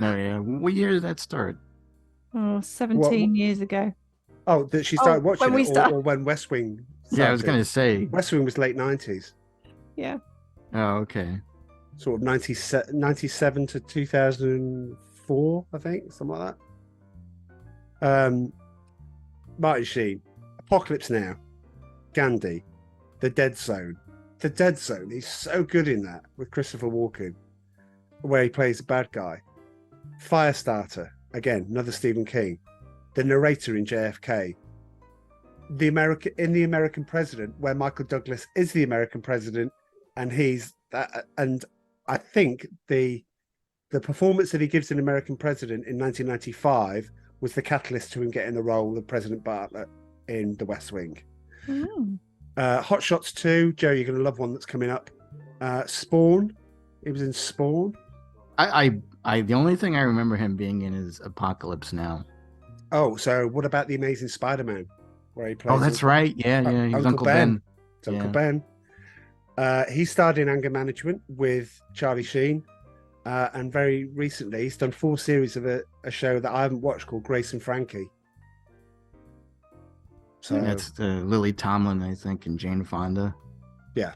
Oh, yeah. What year did that start? Oh, 17 years ago. Oh, that she started watching when it, or when West Wing started? Yeah, I was going to say. West Wing was late 90s. Yeah. Oh, okay. Sort of 97 to 2004, I think, something like that. Martin Sheen, Apocalypse Now, Gandhi, The Dead Zone. The Dead Zone, he's so good in that with Christopher Walken, where he plays a bad guy. Firestarter, again, another Stephen King. The narrator in JFK. The American President, where Michael Douglas is the American President, and he's that. And I think the performance that he gives in American President in 1995 was the catalyst to him getting the role of President Bartlett in The West Wing. Hot Shots 2, Joe, you're going to love one that's coming up. Spawn, he was in Spawn. I the only thing I remember him being in is Apocalypse Now. Oh, so what about The Amazing Spider-Man, where he plays? Oh, that's right. Yeah, he was Uncle Ben. It's Uncle Ben. He starred in Anger Management with Charlie Sheen, and very recently he's done 4 series of a show that I haven't watched called Grace and Frankie. So that's Lily Tomlin, I think, and Jane Fonda. Yeah.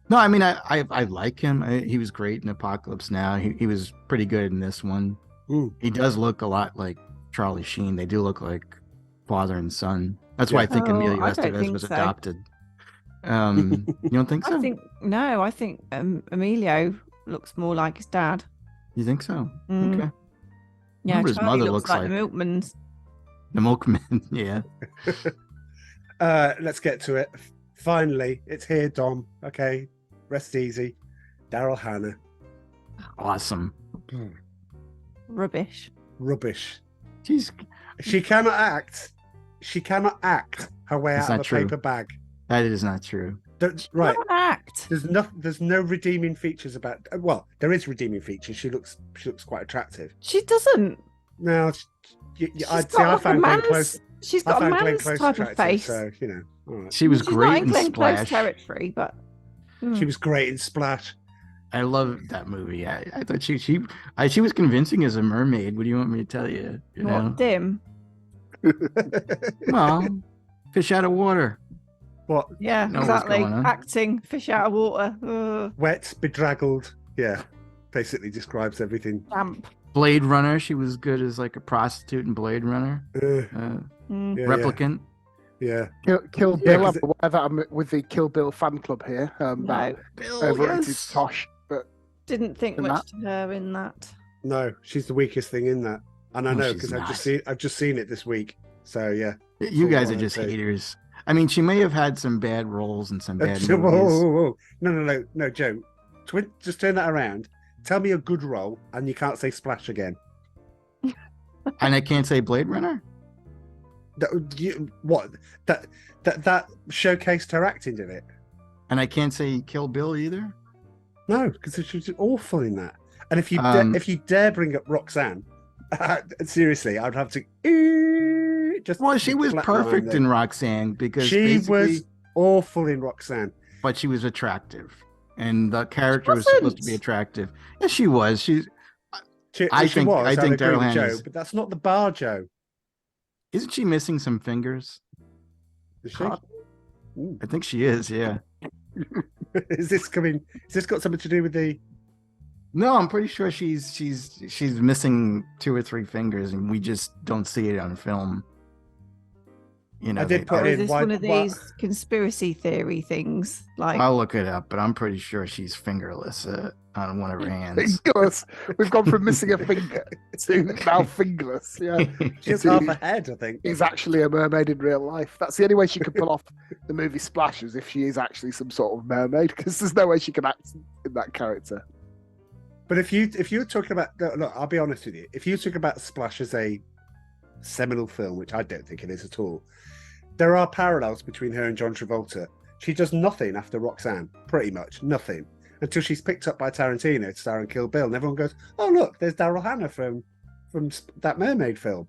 No, I mean, I like him. He was great in Apocalypse Now. He was pretty good in this one. He does look a lot like Charlie Sheen. They do look like father and son. That's why I think Emilio I don't Estevez think was so. adopted. You don't think so? I think Emilio looks more like his dad. You think so? Mm. Okay. Yeah, his Charlie mother looks like the milkman's. The milkman, yeah. Let's get to it. Finally, it's here, Dom. Okay, rest easy. Daryl Hannah. Awesome. Rubbish. She cannot act. She cannot act her way out of a paper bag. That is not true. Right. Act. There's no redeeming features about. Well, there is redeeming features. She looks quite attractive. She doesn't. No, I found Glenn Close. She's got a man's type of face. So all right. She was great in Glenn Close Splash. territory, but she was great in Splash. I love that movie. I thought she was convincing as a mermaid. What do you want me to tell you? You know? Dim. Well, fish out of water. What? Yeah, exactly. Acting, fish out of water. Wet, bedraggled. Yeah, basically describes everything. Damp. Blade Runner. She was good as like a prostitute in Blade Runner. Replicant. Yeah. Kill Bill. I'm aware that I'm with the Kill Bill fan club here. Yes. Tosh, but didn't think much to her in that. No, she's the weakest thing in that, and I know because I've just seen it this week. So yeah, you guys are just haters. I mean, she may have had some bad roles and some bad movies. Whoa. No, Joe. Just turn that around. Tell me a good role, and you can't say Splash again. And I can't say Blade Runner. That showcased her acting, did it? And I can't say Kill Bill either. No, because she was awful in that. And if you dare bring up Roxanne, seriously, I'd have to just. Well, she was perfect in Roxanne because she was awful in Roxanne, but she was attractive, and the character was supposed to be attractive. Yes, she was. I think Daryl Hannah, but that's not the bar, Joe. Isn't she missing some fingers? Is she? I think she is. Yeah. Is this got something to do with the? No, I'm pretty sure she's missing 2 or 3 fingers, and we just don't see it on film. You know, I did put in one of these conspiracy theory things. Like, I'll look it up, but I'm pretty sure she's fingerless on one of her hands. Fingerless. We've gone from missing a finger to now fingerless. Yeah, she's half a head, I think. Is actually a mermaid in real life. That's the only way she could pull off the movie Splash, is if she is actually some sort of mermaid, because there's no way she can act in that character. But if you're talking about, look, I'll be honest with you. If you talk about Splash as a seminal film, which I don't think it is at all, there are parallels between her and John Travolta. She does nothing after Roxanne, pretty much nothing, until she's picked up by Tarantino to star in Kill Bill, and everyone goes, "Oh look, there's Daryl Hannah from that mermaid film."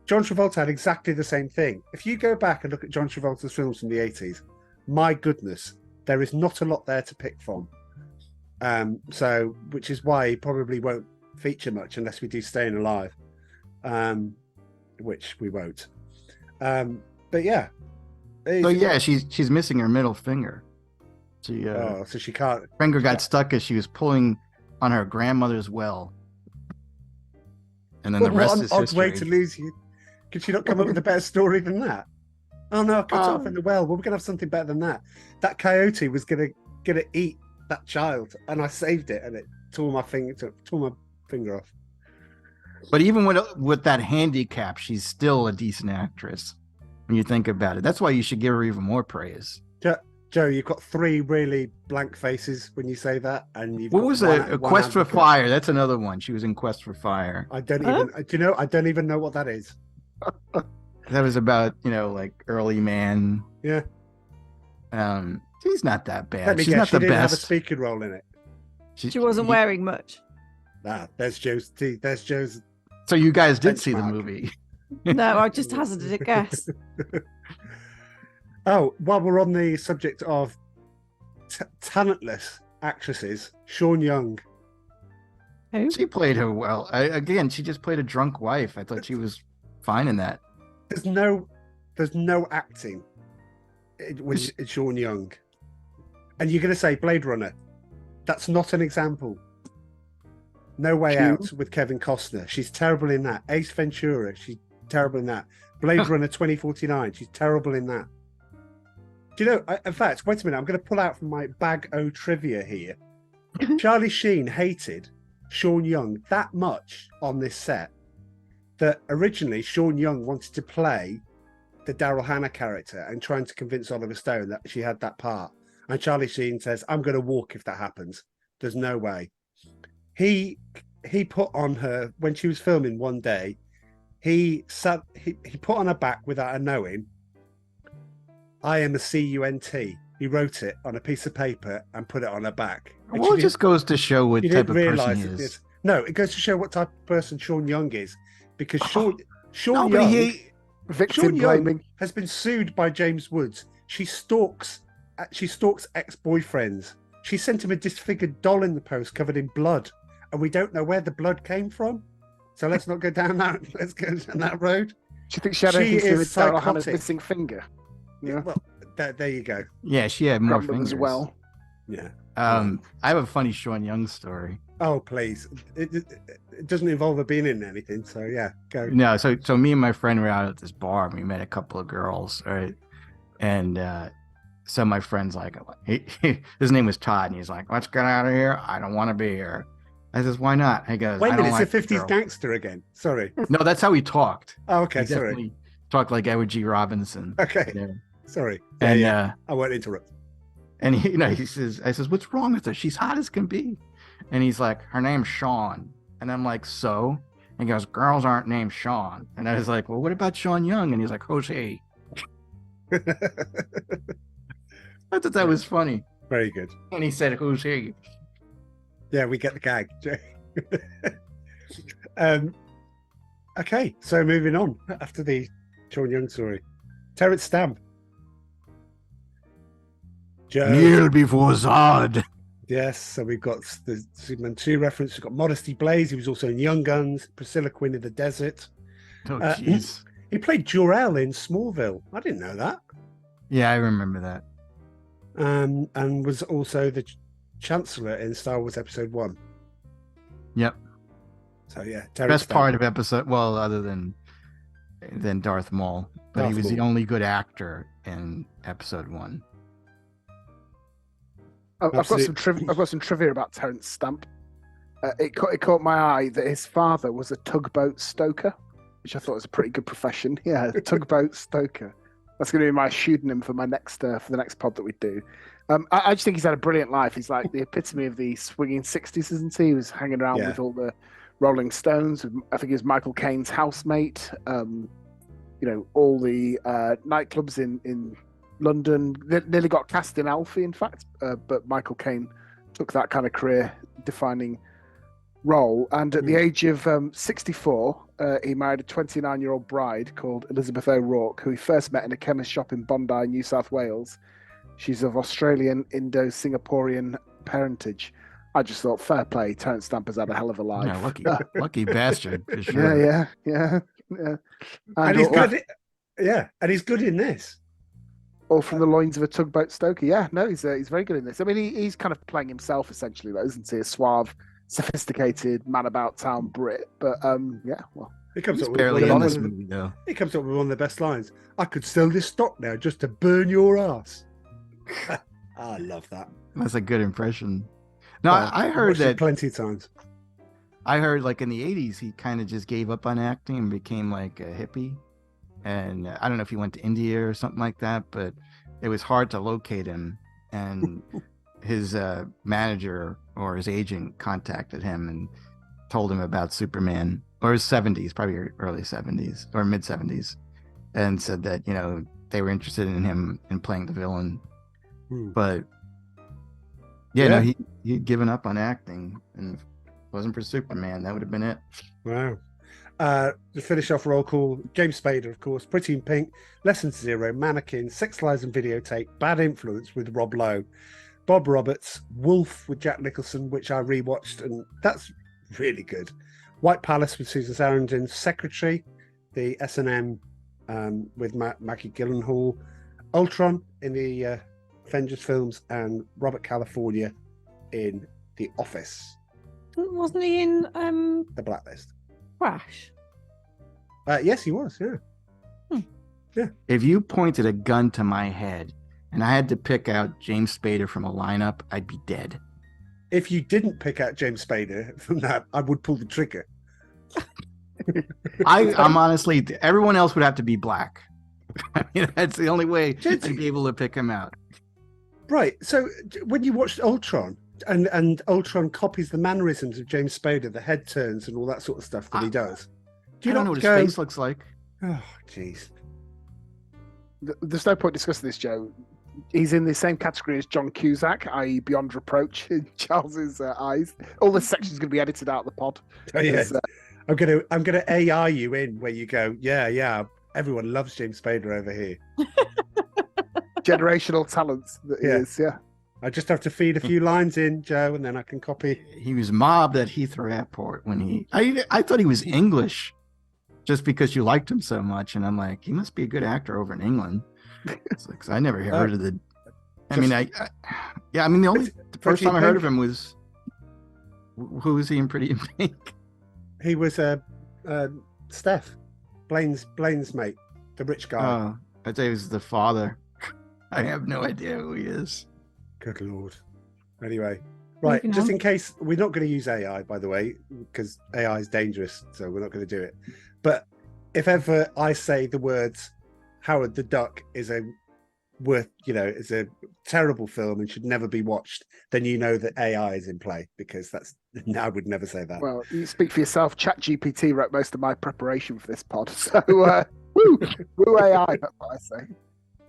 John Travolta had exactly the same thing. If you go back and look at John Travolta's films from the 80s, my goodness, there is not a lot there to pick from. So, which is why he probably won't feature much unless we do Staying Alive, which we won't. But yeah. So yeah, she's missing her middle finger. So she can't. Finger got stuck as she was pulling on her grandmother's well, and then the rest is history. Way to lose you. Could she not come up with a better story than that? Oh no, I cut it off in the well. Well, we're gonna have something better than that. That coyote was gonna eat that child, and I saved it, and it tore my finger off. But even with that handicap, she's still a decent actress when you think about it. That's why you should give her even more praise. Joe, you've got 3 really blank faces when you say that, and you've. What was a Quest for Fire? That's another one. She was in Quest for Fire. I don't even. Do you know? I don't even know what that is. That was about like early man. Yeah. She's not that bad. She's not the best. She didn't have a speaking role in it. She wasn't wearing much. There's Joe's. There's Joe's. So you guys did see the movie? No, I just hazarded a guess. Oh, while we're on the subject of talentless actresses, Sean Young. Who? She played her well. Again, she just played a drunk wife. I thought she was fine in that. There's no acting with Sean Young. And you're going to say Blade Runner. That's not an example. No Way Out with Kevin Costner. She's terrible in that. Ace Ventura. She's terrible in that. Blade Runner 2049. She's terrible in that. Do you know, in fact, wait a minute. I'm going to pull out from my bag o' trivia here. Charlie Sheen hated Sean Young that much on this set that originally Sean Young wanted to play the Daryl Hannah character and trying to convince Oliver Stone that she had that part. And Charlie Sheen says, I'm going to walk if that happens. There's no way. He put on her, when she was filming one day, he put on her back without her knowing, I am a C-U-N-T. He wrote it on a piece of paper and put it on her back. And well, it just goes to show what type of person he is. No, it goes to show what type of person Sean Young is. Because Sean Young has been sued by James Woods. She stalks ex-boyfriends. She sent him a disfigured doll in the post covered in blood, and we don't know where the blood came from. So let's not go down that. Let's go down that road. Do you think she had anything to do with Daryl Hannah's missing finger? Yeah. Well, there you go. Yeah, she had more fingers as well. Yeah. I have a funny Sean Young story. Oh, please. It doesn't involve her being in anything, so yeah, go. No, so me and my friend were out at this bar, and we met a couple of girls, right? And so my friend's like, his name was Todd, and he's like, let's get out of here. I don't want to be here. I says, why not? He goes, wait a minute, it's a 50s gangster again. Sorry. No, that's how he talked. Oh, okay, he sorry. Talked like Edward G. Robinson. Okay. You know? Sorry. And I won't interrupt. And he says, I says, what's wrong with her? She's hot as can be. And he's like, her name's Sean. And I'm like, so? And he goes, girls aren't named Sean. And I was like, well, what about Sean Young? And he's like, who's he? I thought that was funny. Very good. And he said, who's he? Yeah, we get the gag. Okay, so moving on after the Sean Young story. Terrence Stamp. Kneel before Zod. Yes, so we've got the Superman 2 reference. We've got Modesty Blaze. He was also in Young Guns, Priscilla Queen of the Desert. Oh, jeez. He played Jor-El in Smallville. I didn't know that. Yeah, I remember that. And was also the Chancellor in Star Wars Episode 1. Yep. So, yeah. Best part of episode, well, other than Darth Maul. But he was the only good actor in Episode 1. I've got some trivia about Terrence Stamp. It caught my eye that his father was a tugboat stoker, which I thought was a pretty good profession. Yeah, tugboat stoker. That's going to be my pseudonym for my next for the next pod that we do. I just think he's had a brilliant life. He's like the epitome of the swinging 60s, isn't he? He was hanging around with all the Rolling Stones. I think he was Michael Caine's housemate. All the nightclubs in London. Nearly got cast in Alfie, in fact, but Michael Caine took that kind of career-defining role. And at the age of 64, he married a 29-year-old bride called Elizabeth O'Rourke, who he first met in a chemist shop in Bondi, New South Wales. She's of Australian, Indo-Singaporean parentage. I just thought, fair play, Terrence Stamp has had a hell of a life. Yeah, lucky bastard, for sure. Yeah. And he's good. Yeah, and he's good in this. All from the loins of a tugboat stoker. Yeah, no, he's very good in this. I mean, he's kind of playing himself essentially, though, isn't he? A suave, sophisticated man about town Brit. But yeah, well, he comes up barely with in this movie, though. He comes up with one of the best lines. I could sell this stock now just to burn your ass. I love that. That's a good impression. No, I heard that plenty of times. I heard like in the 80s, he kind of just gave up on acting and became like a hippie. And I don't know if he went to India or something like that, but it was hard to locate him. And his manager or his agent contacted him and told him about Superman, or his 70s, probably early 70s or mid 70s, and said that, they were interested in him in playing the villain. But no, he'd given up on acting, and if it wasn't for Superman, that would have been it. Wow. To finish off roll call, James Spader, of course, Pretty in Pink, Lesson Zero, Mannequin, Sex, Lies and Videotape, Bad Influence with Rob Lowe, Bob Roberts, Wolf with Jack Nicholson, which I rewatched, and that's really good. White Palace with Susan Sarandon, Secretary, the S&M with Maggie Gyllenhaal, Ultron in the Avengers films, and Robert California in The Office. Wasn't he in The Blacklist? Crash? Yes, he was. Yeah. Yeah. If you pointed a gun to my head and I had to pick out James Spader from a lineup, I'd be dead. If you didn't pick out James Spader from that, I would pull the trigger. I'm honestly, everyone else would have to be black. I mean, that's the only way to be able to pick him out. Right. So when you watched Ultron, and Ultron copies the mannerisms of James Spader, the head turns and all that sort of stuff that he does. Do you not know what his face looks like? Oh, jeez. There's no point discussing this, Joe. He's in the same category as John Cusack, i.e. beyond reproach in Charles's eyes. All this section's going to be edited out of the pod. Oh, yeah. I'm gonna AI you in where you go, yeah. Everyone loves James Spader over here. Generational talents that he is, yeah. I just have to feed a few lines in, Joe, and then I can copy. He was mobbed at Heathrow Airport when I thought he was English just because you liked him so much. And I'm like, he must be a good actor over in England. It's like, 'cause I never heard of the, the first time I heard of him was, who was he in Pretty in Pink? He was Steph, Blaine's mate, the rich guy. Oh, I thought he was the father. I have no idea who he is. Good Lord. Anyway, right, just in case, we're not going to use AI, by the way, because AI is dangerous, so we're not going to do it. But if ever I say the words Howard the Duck is a terrible film and should never be watched, then you know that AI is in play, because I would never say that. Well, you speak for yourself. ChatGPT wrote most of my preparation for this pod, so woo AI, that's what I say.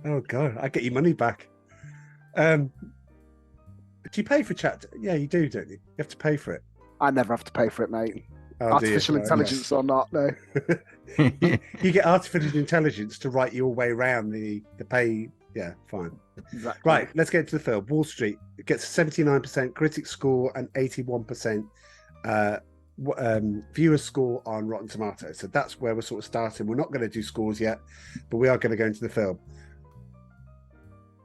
Oh God, I get your money back. Do you pay for chat? Yeah, you do, don't you? You have to pay for it. I never have to pay for it, mate. Oh, artificial intelligence or not, no. You get artificial intelligence to write your way around the pay. Yeah, fine. Exactly. Right, let's get to the film. Wall Street. It gets a 79% critic score and 81% viewer score on Rotten Tomatoes. So that's where we're sort of starting. We're not going to do scores yet, but we are going to go into the film.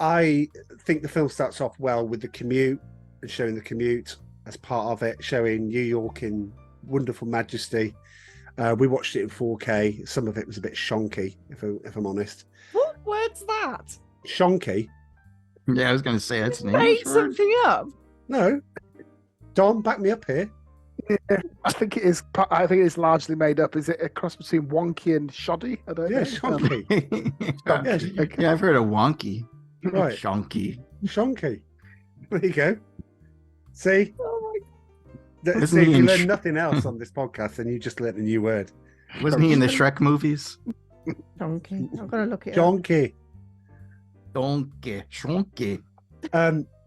I think the film starts off well with the commute and showing the commute as part of it, showing New York in wonderful majesty. We watched it in 4K. Some of it was a bit shonky, if I'm honest. What word's that? Shonky? Yeah, I was going to say that's an Made English word. something up. No. Dom, back me up here. Yeah, I think it is. I think it's largely made up. Is it a cross between wonky and shoddy? I don't know. Yeah, shonky. Yeah, I've heard of wonky. Right. Shonky. There you go. See? Oh See, if you learn nothing else on this podcast, then you just learn a new word. Wasn't he in the Shrek movies? Donkey. I'm going to look it up. Donkey. Shonky.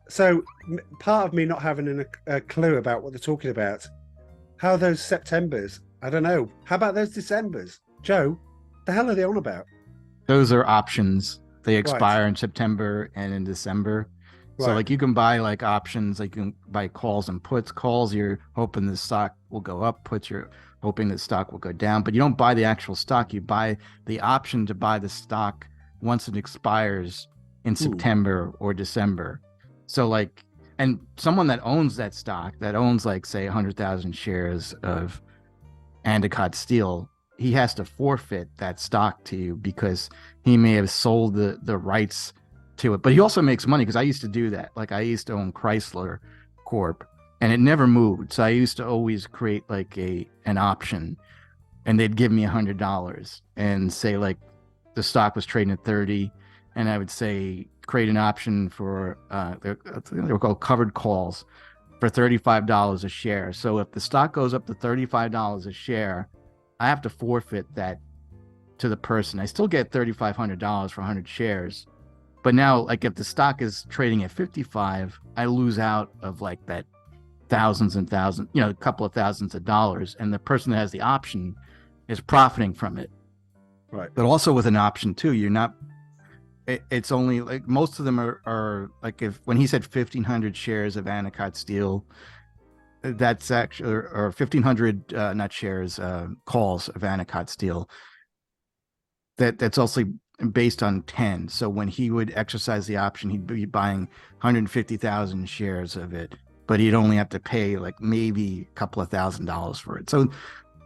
So part of me not having a clue about what they're talking about. How are those Septembers? I don't know. How about those Decembers? Joe, the hell are they on about? Those are options. They expire in September and in December. So like you can buy like options, like you can buy calls and puts. Calls, you're hoping the stock will go up. Puts, you're hoping the stock will go down. But you don't buy the actual stock. You buy the option to buy the stock once it expires in September or December. So like, and someone that owns that stock, that owns like say 100,000 shares of Endicott Steel, he has to forfeit that stock to you because he may have sold the rights to it. But he also makes money, because I used to do that. Like I used to own Chrysler Corp and it never moved. So I used to always create like an option, and they'd give me $100 and say like the stock was trading at 30, and I would say create an option for they were called covered calls for $35 a share. So if the stock goes up to $35 a share, I have to forfeit that to the person. I still get $3,500 for 100 shares. But now, like if the stock is trading at 55, I lose out of like that thousands and thousands, a couple of thousands of dollars. And the person that has the option is profiting from it. Right. But also with an option too, you're not, it's only like most of them are like when he said 1,500 shares of Endicott Steel, that's actually, or 1,500 not shares, calls of Endicott Steel. That's also based on 10. So when he would exercise the option, he'd be buying 150,000 shares of it, but he'd only have to pay like maybe a couple of $1,000s for it. So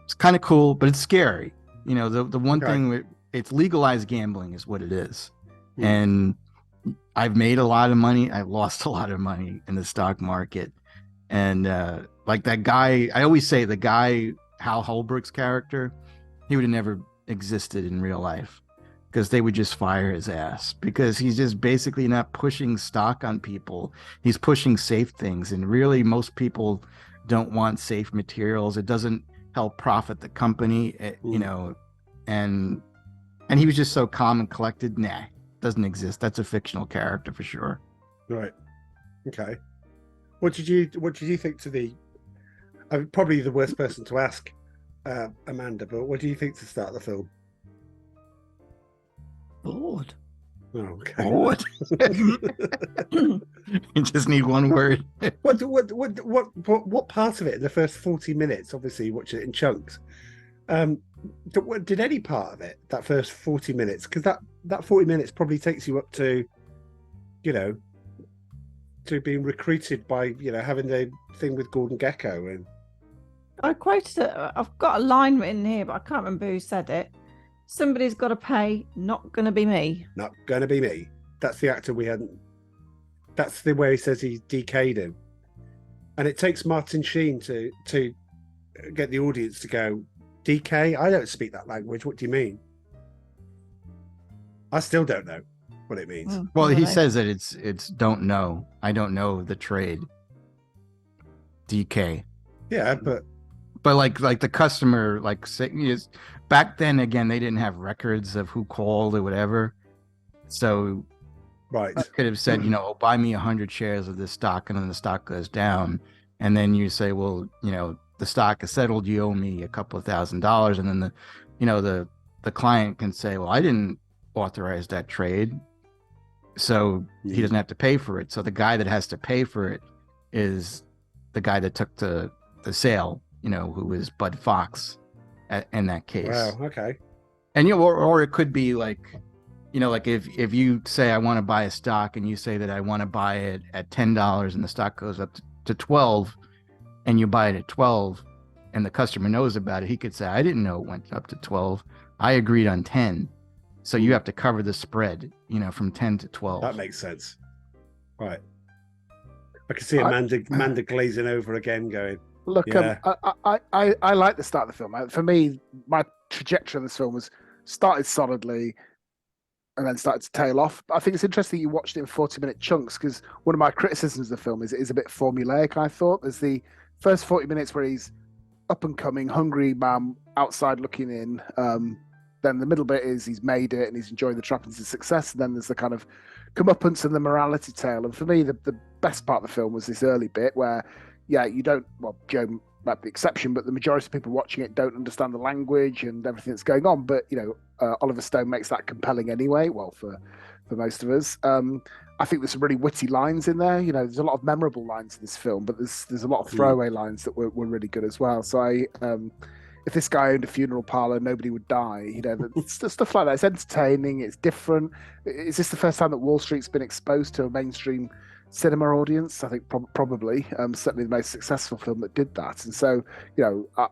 it's kind of cool, but it's scary. You know, the one thing, it's legalized gambling is what it is. And I've made a lot of money. I've lost a lot of money in the stock market. And like that guy, I always say the guy, Hal Holbrook's character, he would have never existed in real life, because they would just fire his ass, because he's just basically not pushing stock on people. He's pushing safe things. And really, most people don't want safe materials. It doesn't help profit the company, you know, and he was just so calm and collected. Nah, doesn't exist. That's a fictional character for sure. Right. Okay. What did you think to the, probably the worst person to ask, Amanda, but what do you think to start the film? Bored. Oh, okay. Bored. You just need one word. What part of it in the first 40 minutes? Obviously, you watch it in chunks. Did any part of it, that first 40 minutes, because that 40 minutes probably takes you up to, you know, to being recruited by, you know, having the thing with Gordon Gekko. And I quoted it. I've got a line written here, but I can't remember who said it. Somebody's got to pay. Not going to be me. Not going to be me. That's the actor we hadn't. That's the way he says he DK'd him. And it takes Martin Sheen to get the audience to go, DK? I don't speak that language. What do you mean? I still don't know what it means. Well, he says that it's don't know. I don't know the trade. DK. Yeah, but like the customer, like back then, again, they didn't have records of who called or whatever. So right, I could have said, you know, oh, buy me 100 shares of this stock, and then the stock goes down, and then you say, well, you know, the stock is settled, you owe me a couple of $1,000s, and then the client can say, well, I didn't authorize that trade, so he doesn't have to pay for it. So the guy that has to pay for it is the guy that took the sale, you know, who is Bud Fox in that case. Wow, okay. And you know, or it could be like, you know, like if you say I want to buy a stock and you say that I want to buy it at $10 and the stock goes up to 12, and you buy it at 12 and the customer knows about it, he could say, I didn't know it went up to 12. I agreed on 10. So you have to cover the spread, you know, from 10 to 12. That makes sense. Right. I can see Amanda glazing over again going, look, yeah. I like the start of the film. For me, my trajectory of this film was started solidly and then started to tail off. But I think it's interesting you watched it in 40-minute chunks, because one of my criticisms of the film is it is a bit formulaic, I thought. There's the first 40 minutes where he's up and coming, hungry man outside looking in. Then the middle bit is he's made it and he's enjoying the trappings of success. And then there's the kind of comeuppance and the morality tale. And for me, the best part of the film was this early bit where, yeah, you don't, well, Joe might be the exception, but the majority of people watching it don't understand the language and everything that's going on. But, you know, Oliver Stone makes that compelling anyway, well, for most of us. I think there's some really witty lines in there. You know, there's a lot of memorable lines in this film, but there's a lot of throwaway lines that were really good as well. So if this guy owned a funeral parlor, nobody would die. You know, stuff like that. It's entertaining. It's different. Is this the first time that Wall Street's been exposed to a mainstream cinema audience? I think probably. Certainly the most successful film that did that. And so, you know,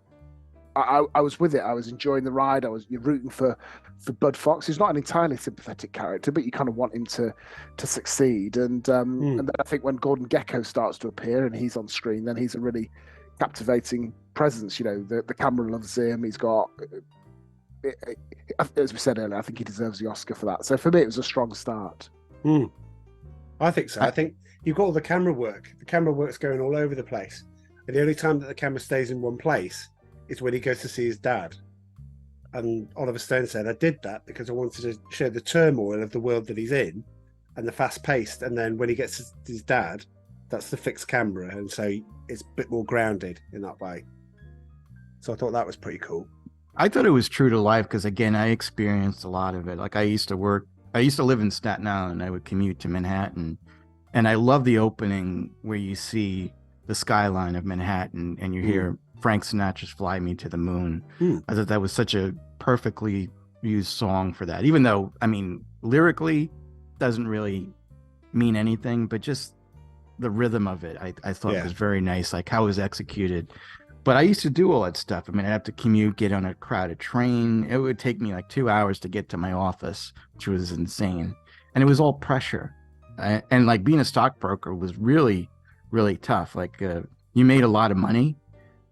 I was with it. I was enjoying the ride. You're rooting for Bud Fox, who's not an entirely sympathetic character, but you kind of want him to succeed. And then I think when Gordon Gekko starts to appear and he's on screen, then he's a really captivating presence. You know, the camera loves him. He's got, as we said earlier, I think he deserves the Oscar for that. So for me, it was a strong start. I think so. I think you've got all the camera work. The camera work's going all over the place. And the only time that the camera stays in one place is when he goes to see his dad. And Oliver Stone said, I did that because I wanted to show the turmoil of the world that he's in and the fast paced. And then when he gets to his dad, that's the fixed camera. And so it's a bit more grounded in that way. So I thought that was pretty cool. I thought it was true to life because, again, I experienced a lot of it. Like I used to live in Staten Island. I would commute to Manhattan. And I love the opening where you see the skyline of Manhattan and you hear Frank Sinatra's Fly Me to the Moon. I thought that was such a perfectly use song for that, even though, I mean, lyrically doesn't really mean anything, but just the rhythm of it, I thought was very nice, like how it was executed. But I used to do all that stuff. I mean, I'd have to commute, get on a crowded train. It would take me like 2 hours to get to my office, which was insane. And it was all pressure. And like being a stockbroker was really, really tough. Like you made a lot of money,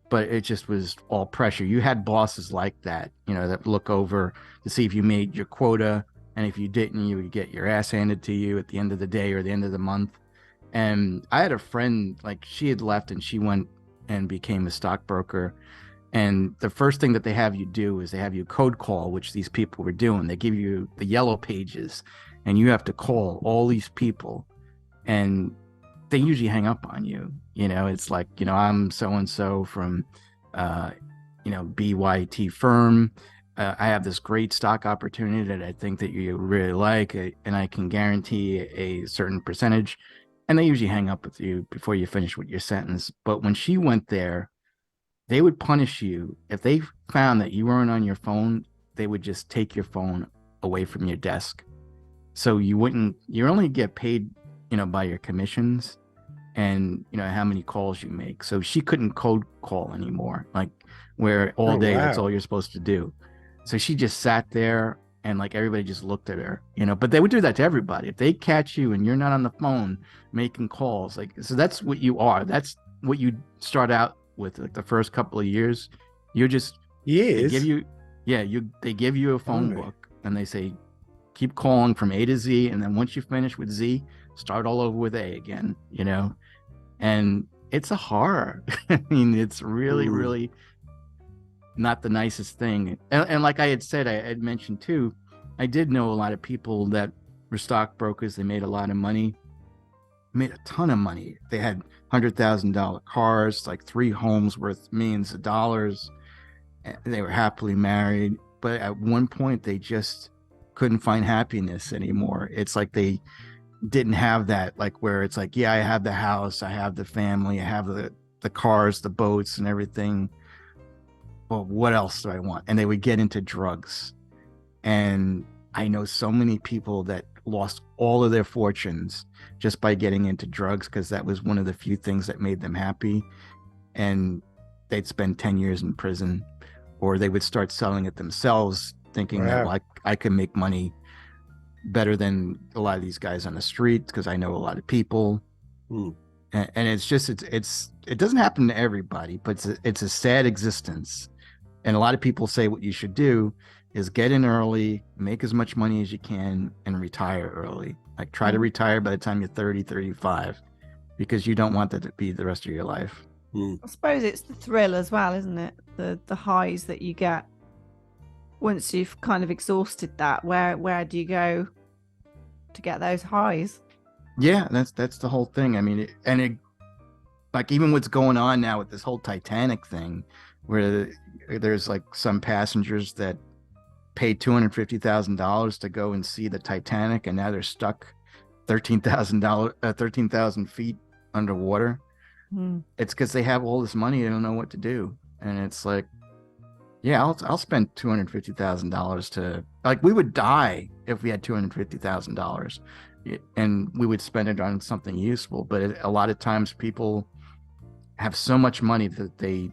but it just was all pressure. You had bosses like that, that look over to see if you made your quota. And if you didn't, you would get your ass handed to you at the end of the day or the end of the month. And I had a friend, like she had left and she went and became a stockbroker. And the first thing that they have you do is they have you code call, which these people were doing. They give you the yellow pages and you have to call all these people, and they usually hang up on you. It's like, I'm so-and-so from, BYT firm. I have this great stock opportunity that I think that you really like, and I can guarantee a certain percentage. And they usually hang up with you before you finish with your sentence. But when she went there, they would punish you. If they found that you weren't on your phone, they would just take your phone away from your desk. So you only get paid, by your commissions and, how many calls you make. So she couldn't code call anymore, like where all day, that's all you're supposed to do. So she just sat there and like everybody just looked at her, but they would do that to everybody. If they catch you and you're not on the phone making calls, like, so that's what you are. That's what you start out with, like the first couple of years. You're just years. They give you a phone book and they say, keep calling from A to Z. And then once you finish with Z, start all over with A again, and it's a horror. I mean, it's really, really not the nicest thing. And like I had said, I had mentioned too, I did know a lot of people that were stockbrokers. They made a lot of money, made a ton of money. They had $100,000 cars, like 3 homes worth millions of dollars. They were happily married, but at one point they just couldn't find happiness anymore. It's like they didn't have that, like where it's like, yeah, I have the house, I have the family, I have the cars, the boats and everything. Well, what else do I want? And they would get into drugs. And I know so many people that lost all of their fortunes just by getting into drugs, because that was one of the few things that made them happy. And they'd spend 10 years in prison, or they would start selling it themselves, thinking that like I can make money better than a lot of these guys on the street because I know a lot of people. And it's just it doesn't happen to everybody, but it's a sad existence. And a lot of people say what you should do is get in early, make as much money as you can, and retire early. Like try to retire by the time you're 30, 35, because you don't want that to be the rest of your life. I suppose it's the thrill as well, isn't it? The highs that you get once you've kind of exhausted that. Where do you go to get those highs? Yeah, that's the whole thing. I mean, like even what's going on now with this whole Titanic thing, where there's like some passengers that paid $250,000 to go and see the Titanic, and now they're stuck 13,000 feet underwater. It's because they have all this money, they don't know what to do. And it's like, yeah, I'll spend $250,000 to, like, we would die if we had $250,000 and we would spend it on something useful. But a lot of times people have so much money that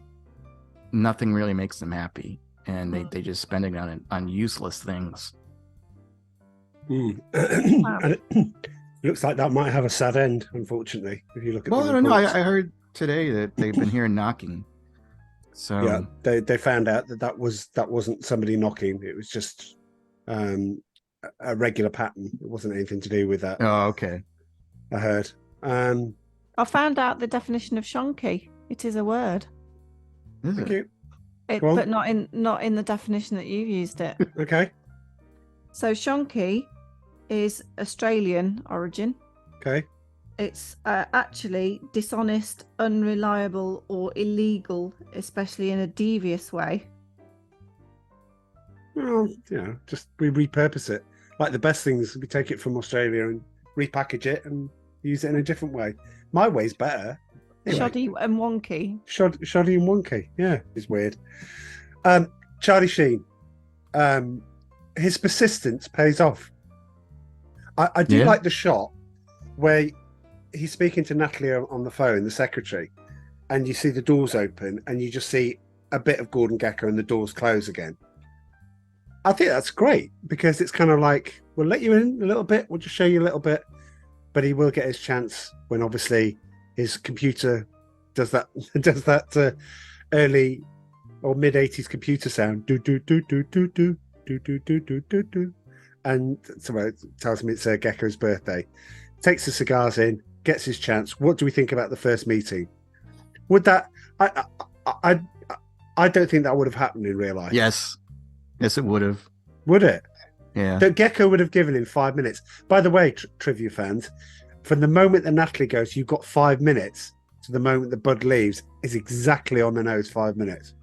nothing really makes them happy, and they just spend it on useless things. And it looks like that might have a sad end, unfortunately, if you look at I don't know. I heard today that they've been hearing knocking. So yeah, they found out that wasn't somebody knocking. It was just a regular pattern. It wasn't anything to do with that. Oh, okay. I heard. I found out the definition of shonky. It is a word. Thank you. But not in the definition that you've used it. Okay. So shonky is Australian origin. Okay. It's actually dishonest, unreliable, or illegal, especially in a devious way. Well, just we repurpose it. Like the best things, we take it from Australia and repackage it and use it in a different way. My way's better. Anyway. Shoddy and wonky. Shoddy and wonky. Yeah, it's weird. Charlie Sheen. his persistence pays off. I do like the shot where he's speaking to Natalie on the phone, the secretary, and you see the doors open and you just see a bit of Gordon Gekko and the doors close again. I think that's great because it's kind of like, we'll let you in a little bit, we'll just show you a little bit, but he will get his chance when obviously his computer does that early or mid 80s computer sound, do do do do do do do do do do do do, and somebody tells me it's Gekko's birthday. Takes the cigars in, gets his chance. What do we think about the first meeting? Would that? I don't think that would have happened in real life. Yes, it would have. Would it? Yeah. That Gekko would have given him 5 minutes. By the way, trivia fans, from the moment that Natalie goes, "You've got 5 minutes," to the moment that Bud leaves, is exactly on the nose. 5 minutes.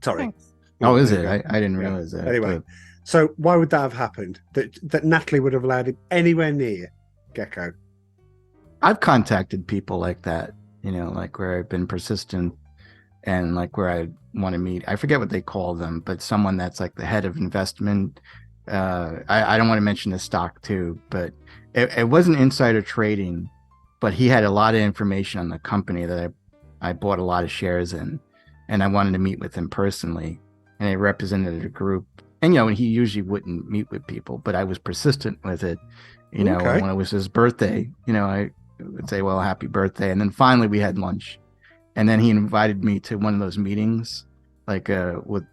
Sorry. Oh, is it? I didn't realize that. Anyway, so why would that have happened? That Natalie would have allowed him anywhere near Gekko? I've contacted people like that, like where I've been persistent and like where I want to meet. I forget what they call them, but someone that's like the head of investment. I don't want to mention the stock too, but it wasn't insider trading, but he had a lot of information on the company that I bought a lot of shares in, and I wanted to meet with him personally. And he represented a group, and he usually wouldn't meet with people, but I was persistent with it. When it was his birthday, I would say, "Well, happy birthday," and then finally we had lunch, and then he invited me to one of those meetings, like with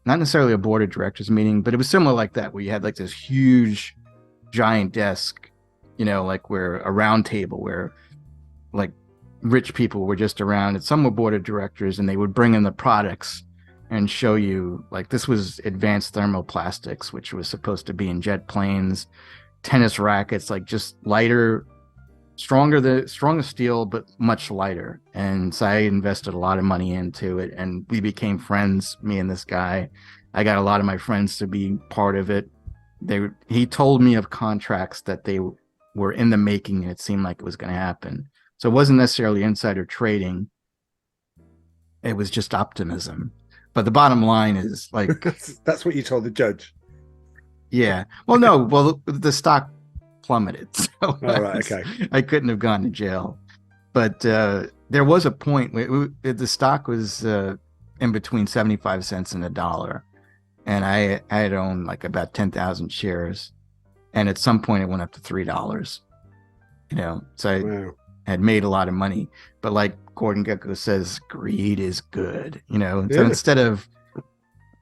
not necessarily a board of directors meeting, but it was similar like that, where you had like this huge, giant desk, like where a round table where like rich people were just around, and some were board of directors, and they would bring in the products and show you, like, this was advanced thermoplastics, which was supposed to be in jet planes, tennis rackets, like just lighter, stronger steel, but much lighter. And so I invested a lot of money into it, and we became friends, me and this guy. I got a lot of my friends to be part of it. He told me of contracts that they were in the making, and it seemed like it was going to happen. So it wasn't necessarily insider trading. It was just optimism. But the bottom line is, like, that's what you told the judge. Yeah. Well, no. Well, the stock plummeted, so all right, okay. I couldn't have gone to jail. But there was a point where the stock was in between 75 cents and $1, and I had owned like about 10,000 shares, and at some point it went up to $3. So I had made a lot of money, but like Gordon Gekko says, greed is good, So instead of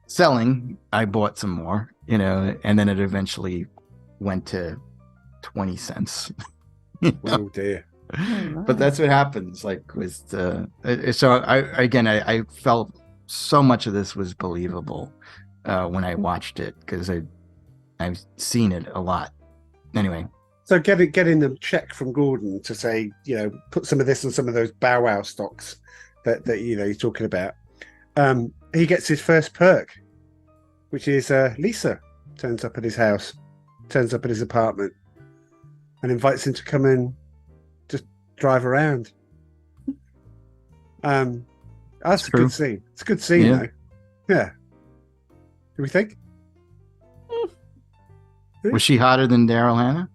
selling, I bought some more, and then it eventually went to 20 cents. Oh dear. But that's what happens, like with so I felt so much of this was believable when I watched it, because I've seen it a lot. Anyway. So getting the check from Gordon to say, put some of this on some of those Bow Wow stocks that you're talking about. He gets his first perk, which is Lisa turns up at his house, turns up at his apartment, and invites him to come and just drive around. That's a good scene. It's a good scene, though. Yeah. Do we think? Was she hotter than Daryl Hannah?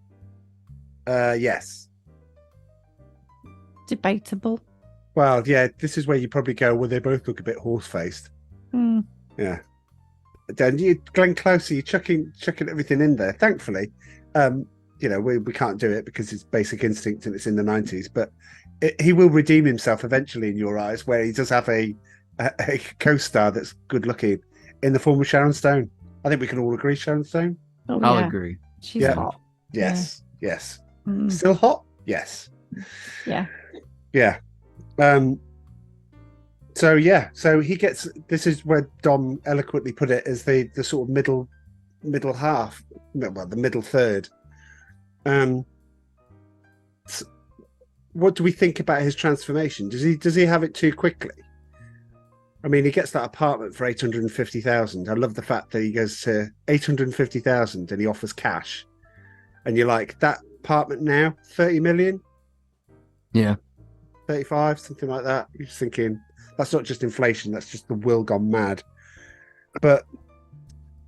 Yes. Debatable. Well, yeah, this is where you probably go, well, they both look a bit horse-faced. Yeah. Dan, Glenn Close, you're chucking everything in there. Thankfully, we can't do it because it's Basic Instinct and it's in the 90s, but he will redeem himself eventually in your eyes, where he does have a co-star that's good-looking in the form of Sharon Stone. I think we can all agree Sharon Stone. Oh, I'll agree. She's hot. Yes. Yeah. Yes. Still hot? Yes. Yeah. Yeah. So he gets, this is where Dom eloquently put it, as the sort of middle half, well, the middle third. What do we think about his transformation? Does he have it too quickly? I mean, he gets that apartment for 850,000. I love the fact that he goes to 850,000 and he offers cash, and you're like, that apartment now 30 million. Yeah. 35, something like that. You're just thinking, that's not just inflation, that's just the world gone mad. But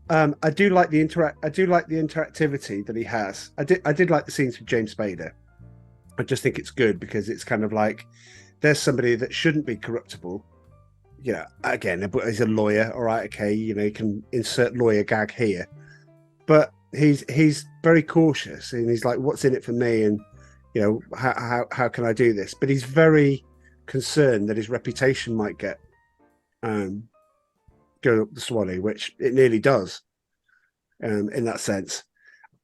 I do like the interactivity that he has. I did like the scenes with James Spader. I just think it's good because it's kind of like there's somebody that shouldn't be corruptible. Again, he's a lawyer, all right, okay, you can insert lawyer gag here, but he's very cautious and he's like, what's in it for me, and how can I do this? But he's very concerned that his reputation might get go up the swanny, which it nearly does in that sense.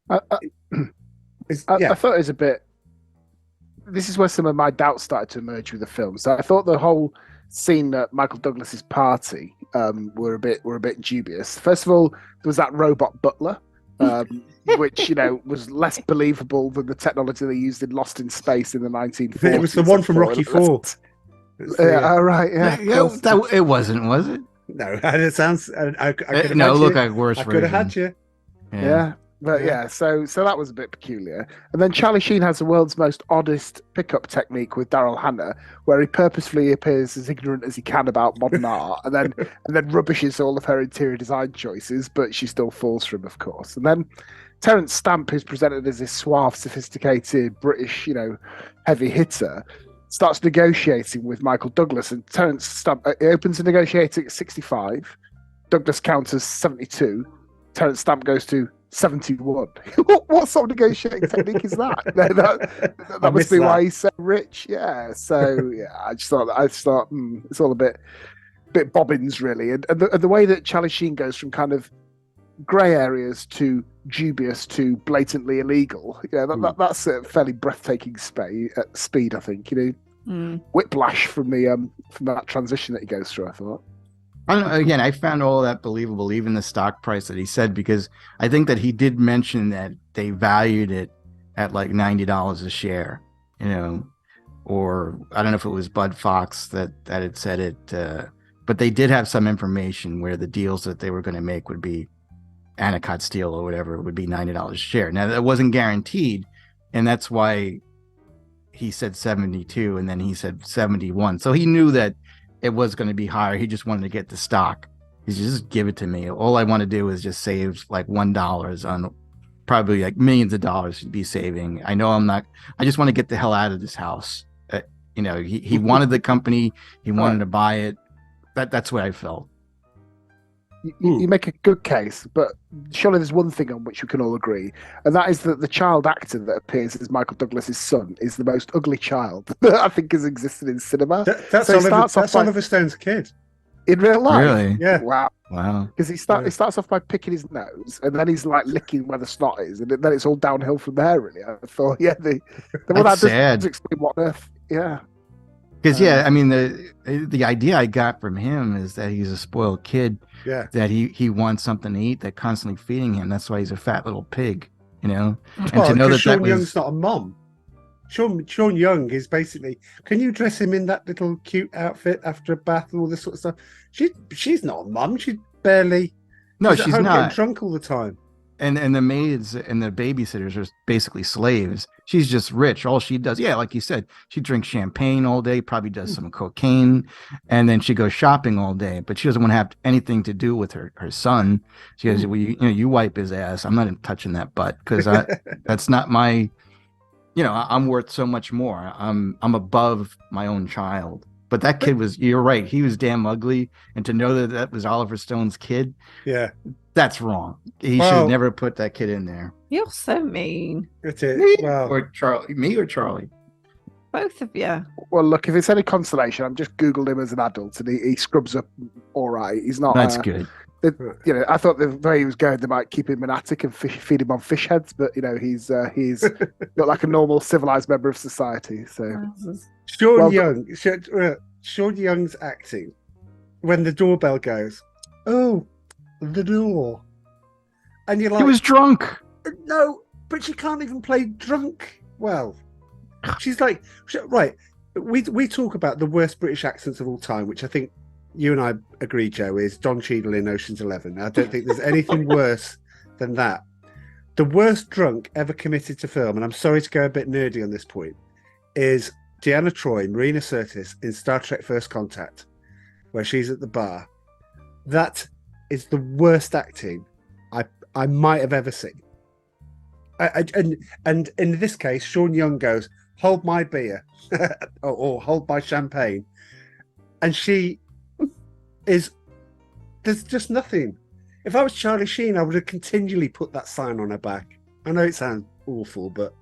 I thought it was a bit. This is where some of my doubts started to emerge with the film. So I thought the whole scene at Michael Douglas's party were a bit dubious. First of all, there was that robot butler, which was less believable than the technology they used in Lost in Space in the 1940s. It was the one from Rocky IV. Yeah, right. Yeah, it wasn't, was it? No, and it sounds. I could no, look you. like worse. I could have had you. Yeah. But yeah, so that was a bit peculiar. And then Charlie Sheen has the world's most oddest pickup technique with Daryl Hannah, where he purposefully appears as ignorant as he can about modern art, and then rubbishes all of her interior design choices, but she still falls for him, of course. And then Terence Stamp, who's presented as this suave, sophisticated British, heavy hitter, starts negotiating with Michael Douglas, and Terence Stamp opens the negotiating at 65. Douglas counters 72. Terence Stamp goes to 71. What sort of negotiating technique is that? That must be why he's so rich. Yeah. So yeah, I just thought it's all a bit bobbins really, and the way that Charlie Sheen goes from kind of grey areas to dubious to blatantly illegal. That's a fairly breathtaking speed. I think whiplash from that transition that he goes through. I thought. Again, I found all that believable, even the stock price that he said, because I think that he did mention that they valued it at like $90 a share, or I don't know if it was Bud Fox that had said it, but they did have some information where the deals that they were going to make would be Anacott Steel or whatever, would be $90 a share. Now, that wasn't guaranteed, and that's why he said 72 and then he said 71. So he knew that it was going to be higher. He just wanted to get the stock. He said, just give it to me. All I want to do is just save like $1 on probably like millions of dollars to be saving. I know I'm not. I just want to get the hell out of this house. He wanted the company. He wanted to buy it. That's what I felt. You make a good case, but surely there's one thing on which we can all agree, and that is that the child actor that appears as Michael Douglas's son is the most ugly child that I think has existed in cinema. That's Oliver Stone's kid. In real life? Really? Yeah. Wow. Because he starts off by picking his nose, and then he's like licking where the snot is, and then it's all downhill from there, really. I thought, that's sad. Does explain what on earth. Yeah. Because I mean, the idea I got from him is that he's a spoiled kid. Yeah. That he wants something to eat. They're constantly feeding him. That's why he's a fat little pig. And to know that Sean Young's not a mom. Sean Young is basically. Can you dress him in that little cute outfit after a bath and all this sort of stuff? She's not a mom. She's barely. No, she's not. Getting drunk all the time. And the maids and the babysitters are basically slaves. She's just rich. All she does, like you said, she drinks champagne all day, probably does some cocaine, and then she goes shopping all day. But she doesn't want to have anything to do with her son. She goes, well, you wipe his ass. I'm not touching that butt because that's not my. I'm worth so much more. I'm above my own child. But that kid you're right. He was damn ugly. And to know that was Oliver Stone's kid. Yeah. That's wrong. He should have never put that kid in there. You're so mean. It is. Or Charlie. Me or Charlie? Both of you. Well, look, if it's any consolation, I've just Googled him as an adult and he scrubs up all right. He's not. That's good. I thought the way he was going, they might keep him in attic and feed him on fish heads, but he's not like a normal civilized member of society. So Sean Young's acting when the doorbell goes, oh, the door, and you're like, he was drunk. No, but she can't even play drunk well. She's like, right. We talk about the worst British accents of all time, which I think you and I agree, Joe, is Don Cheadle in Ocean's 11. I don't think there's anything worse than that. The worst drunk ever committed to film, and I'm sorry to go a bit nerdy on this point, is Deanna Troi, Marina Sirtis in Star Trek First Contact, where she's at the bar. That is the worst acting I might have ever seen. And in this case, Sean Young goes, "Hold my beer," or "Hold my champagne," and she is. There's just nothing. If I was Charlie Sheen, I would have continually put that sign on her back. I know it sounds awful, but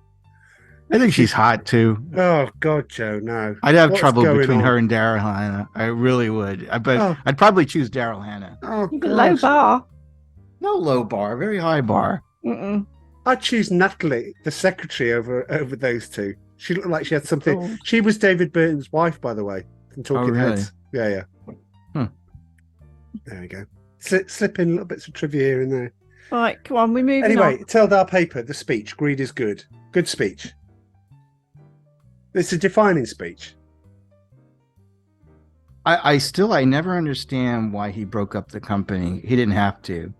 I think she's hot too. Oh God, Joe, no. I'd have What's trouble going between on? her and Daryl Hannah. I really would. But I'd probably choose Daryl Hannah. Oh, Low bar. No low bar, very high bar. Mm-mm. I'd choose Natalie, the secretary, over those two. She looked like she had something. Oh. She was David Burton's wife, by the way, from Talking really? Heads. Yeah. Hmm. There we go. Slip in little bits of trivia here and there. Right, come on, we're moving Anyway, on. Teldar paper, the speech. Greed is good. Good speech. It's a defining speech. I never understand why he broke up the company. He didn't have to,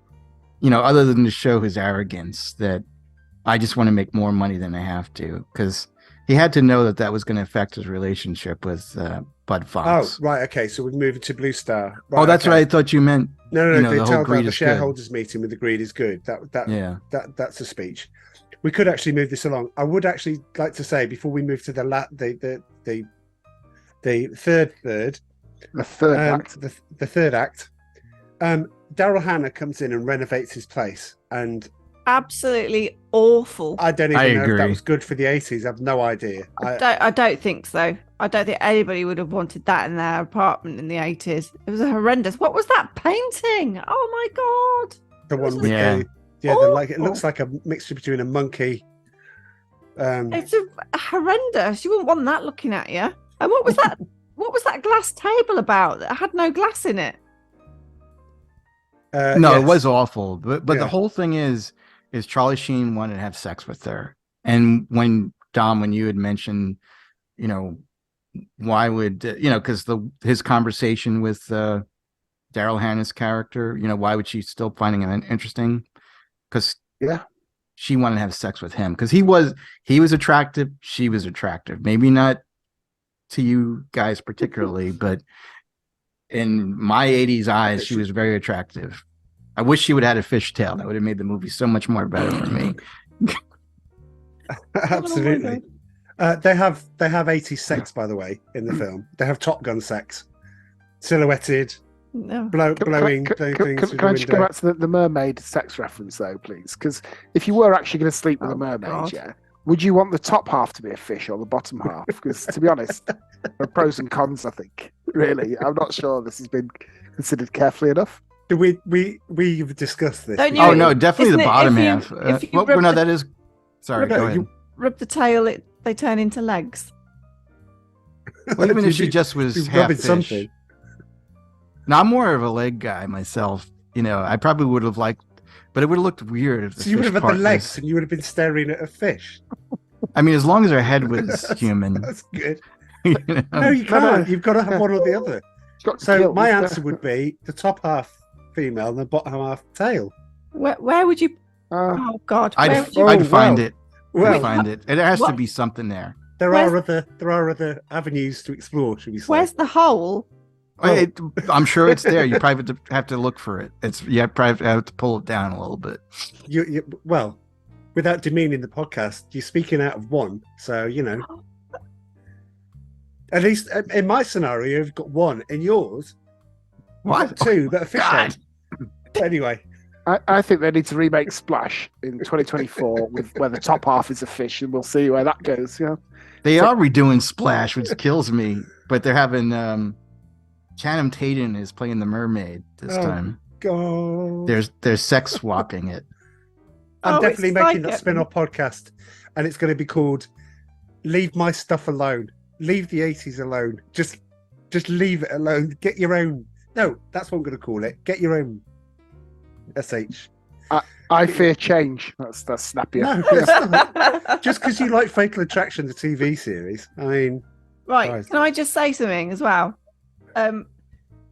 other than to show his arrogance that I just want to make more money than I have to, because he had to know that was going to affect his relationship with Bud Fox. Oh, right. Okay. So we're moving to Blue Star. Right, That's what I thought you meant. No. They the tell greed the is shareholders meeting with the greed is good. That's a speech. We could actually move this along. I would actually like to say before we move to the third act, Daryl Hannah comes in and renovates his place, and absolutely awful. I don't even know if that was good for the 80s. I've no idea. I don't think so. I don't think anybody would have wanted that in their apartment in the 80s. It was horrendous. What was that painting? Oh my God. The one with it looks like a mixture between a monkey. It's horrendous. You wouldn't want that looking at you. And what was that? What was that glass table about that had no glass in it? No, it was awful. But the whole thing is Charlie Sheen wanted to have sex with her. And when you had mentioned, why would, because his conversation with Daryl Hannah's character, why would she still finding it interesting? Because she wanted to have sex with him because he was attractive. She was attractive. Maybe not to you guys particularly, but in my 80s eyes, she was very attractive. I wish she would have had a fishtail. That would have made the movie so much more better for me. Absolutely. They have 80s sex, by the way, in the film. They have Top Gun sex. Silhouetted. No. Blowing things. Can I just go back to the mermaid sex reference, though, please? Because if you were actually going to sleep with a mermaid, would you want the top half to be a fish or the bottom half? Because, to be honest, there are pros and cons, I think. Really, I'm not sure this has been considered carefully enough. We've discussed this. Oh, no, definitely the bottom half. That is... Sorry, go ahead. Rub the tail, they turn into legs. Well, even if she just was half fish. Something. Now, I'm more of a leg guy myself. I probably would have liked, but it would have looked weird if the you would have had the legs and you would have been staring at a fish. I mean, as long as her head was human. That's good. No, you can't. You've got to have one or the other. So my answer would be the top half female and the bottom half tail. Where would you? Oh God! I'd find it. I'd find it. It has to be something there. There are other avenues to explore. Should we say? Where's the hole? I'm sure it's there. You probably have to look for it. You probably have to pull it down a little bit. Well, without demeaning the podcast, you're speaking out of one, so At least in my scenario, you've got one. In yours, what? You've got two that are fish head. Anyway, I think they need to remake Splash in 2024 where the top half is a fish, and we'll see where that goes. They are redoing Splash, which kills me. But they're having Channing Tatum is playing the mermaid this time. God. They're sex swapping it. I'm definitely making that spin-off podcast, and it's going to be called "Leave My Stuff Alone." Leave the 80s alone. Just leave it alone. Get your own. No, that's what I'm going to call it. Get your own. SH. I fear change. That's snappier. No, it's not. Just because you like Fatal Attraction, the TV series. I mean, right? Can I just say something as well?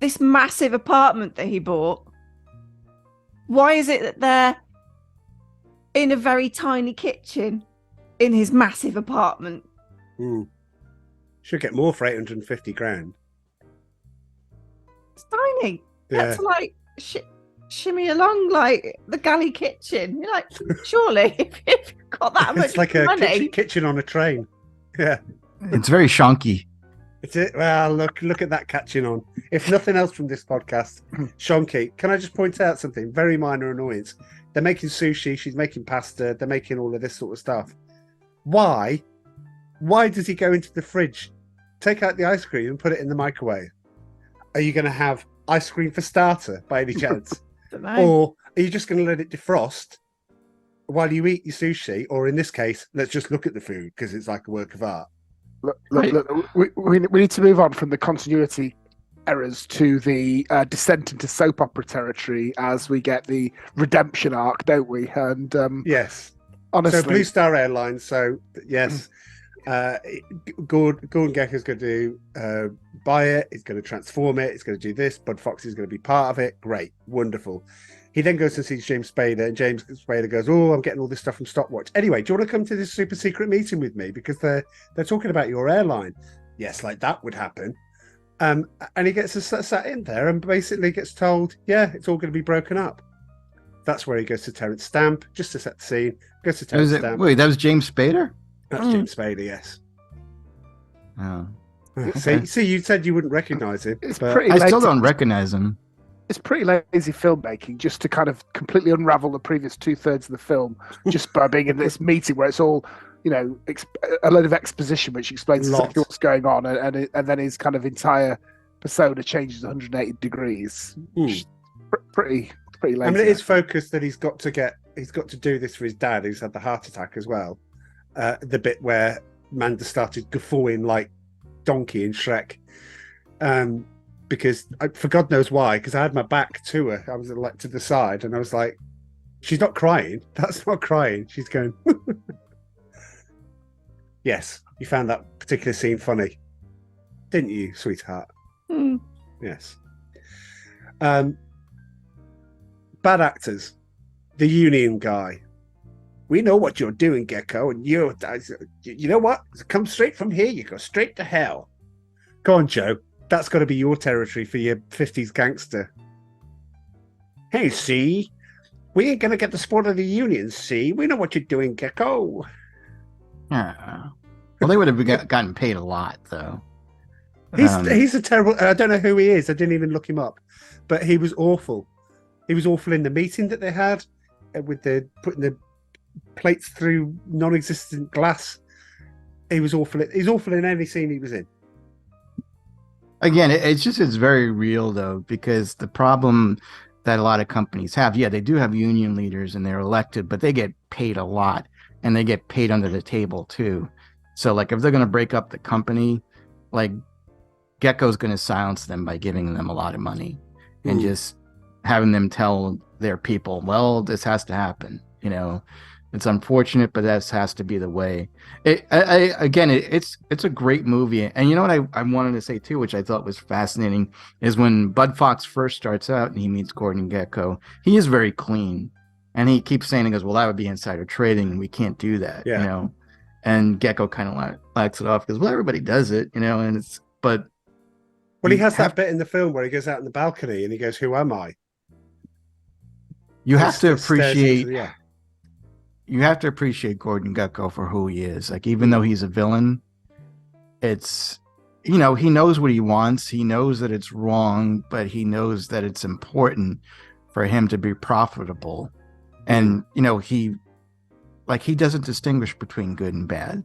This massive apartment that he bought. Why is it that they're in a very tiny kitchen in his massive apartment? Should get more for 850 grand. It's tiny. Yeah. That's like shit. shimmy along like the galley kitchen. You're like, surely if you've got that much It's like money. a kitchen on a train. Yeah. It's very shonky. It's it. Well, look at that catching on. If nothing else from this podcast, Shonky, can I just point out something? Very minor annoyance. They're making sushi. She's making pasta. They're making all of this sort of stuff. Why? Why does he go into the fridge, take out the ice cream and put it in the microwave? Are you going to have ice cream for starter by any chance? Or are you just going to let it defrost while you eat your sushi? Or in this case, let's just look at the food because it's like a work of art. Look, we need to move on from the continuity errors to the descent into soap opera territory as we get the redemption arc, don't we? And yes, honestly, so Blue Star Airlines. So yes, Gordon Gekko's going to buy it. He's going to transform it. He's going to do this. Bud Fox is going to be part of it. Great, wonderful. He then goes to see James Spader, and James Spader goes, "Oh, I'm getting all this stuff from Stopwatch. Anyway, do you want to come to this super secret meeting with me because they're talking about your airline?" Yes, like that would happen. And he gets sat in there and basically gets told, "Yeah, it's all going to be broken up." That's where he goes to Terence Stamp just to set the scene. Goes to Terence Stamp. Wait, that was James Spader? That's James Spader, yes. Oh. See, you said you wouldn't recognize him. I still don't recognize him. It's pretty lazy filmmaking just to kind of completely unravel the previous 2/3 of the film just by being in this meeting where it's all, a load of exposition which explains exactly what's going on, and then his kind of entire persona changes 180 degrees. Pretty lazy. I mean, it is focused that he's got to do this for his dad, who's had the heart attack as well. The bit where Manda started guffawing like Donkey in Shrek. Because for God knows why, because I had my back to her. I was like to the side and I was like, she's not crying. That's not crying. She's going, yes, you found that particular scene funny, didn't you, sweetheart? Yes. Bad actors. The union guy. We know what you're doing, Gecko, and you know what? Come straight from here, you go straight to hell. Go on, Joe. That's got to be your territory for your 50s gangster. Hey, see? We ain't going to get the support of the union, see? We know what you're doing, Gecko. Well, they would have gotten paid a lot, though. He's a terrible... I don't know who he is. I didn't even look him up. But he was awful. He was awful in the meeting that they had with putting the plates through non-existent glass. He was awful. He's awful in any scene he was in. Again, it's very real, though, because the problem that a lot of companies have, they do have union leaders and they're elected, but they get paid a lot and they get paid under the table, too. So, like, if they're going to break up the company, like, Gecko's going to silence them by giving them a lot of money and just having them tell their people, well, this has to happen. It's unfortunate, but that has to be the way. It's a great movie. And you know what I wanted to say too, which I thought was fascinating, is when Bud Fox first starts out and he meets Gordon Gekko, he is very clean. And he keeps saying, he goes, well, that would be insider trading and we can't do that, And Gekko kind of likes it off because, well, everybody does it, and it's, but. Well, he has that bit in the film where he goes out on the balcony and he goes, who am I? You have to appreciate... You have to appreciate Gordon Gekko for who he is. Like, even though he's a villain, it's, he knows what he wants. He knows that it's wrong, but he knows that it's important for him to be profitable. And, he doesn't distinguish between good and bad.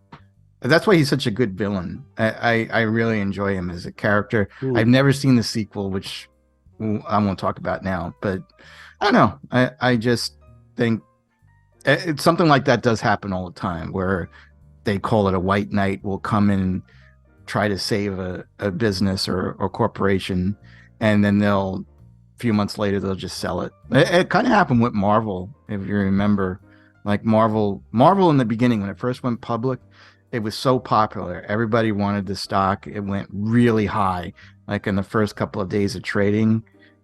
That's why he's such a good villain. I really enjoy him as a character. I've never seen the sequel, which I won't talk about now, but I don't know. I just think it's something like that does happen all the time, where they call it a white knight will come in and try to save a business or corporation, and then a few months later they'll just sell it. It kind of happened with Marvel, if you remember. Like Marvel in the beginning, when it first went public, it was so popular. Everybody wanted the stock. It went really high, like in the first couple of days of trading.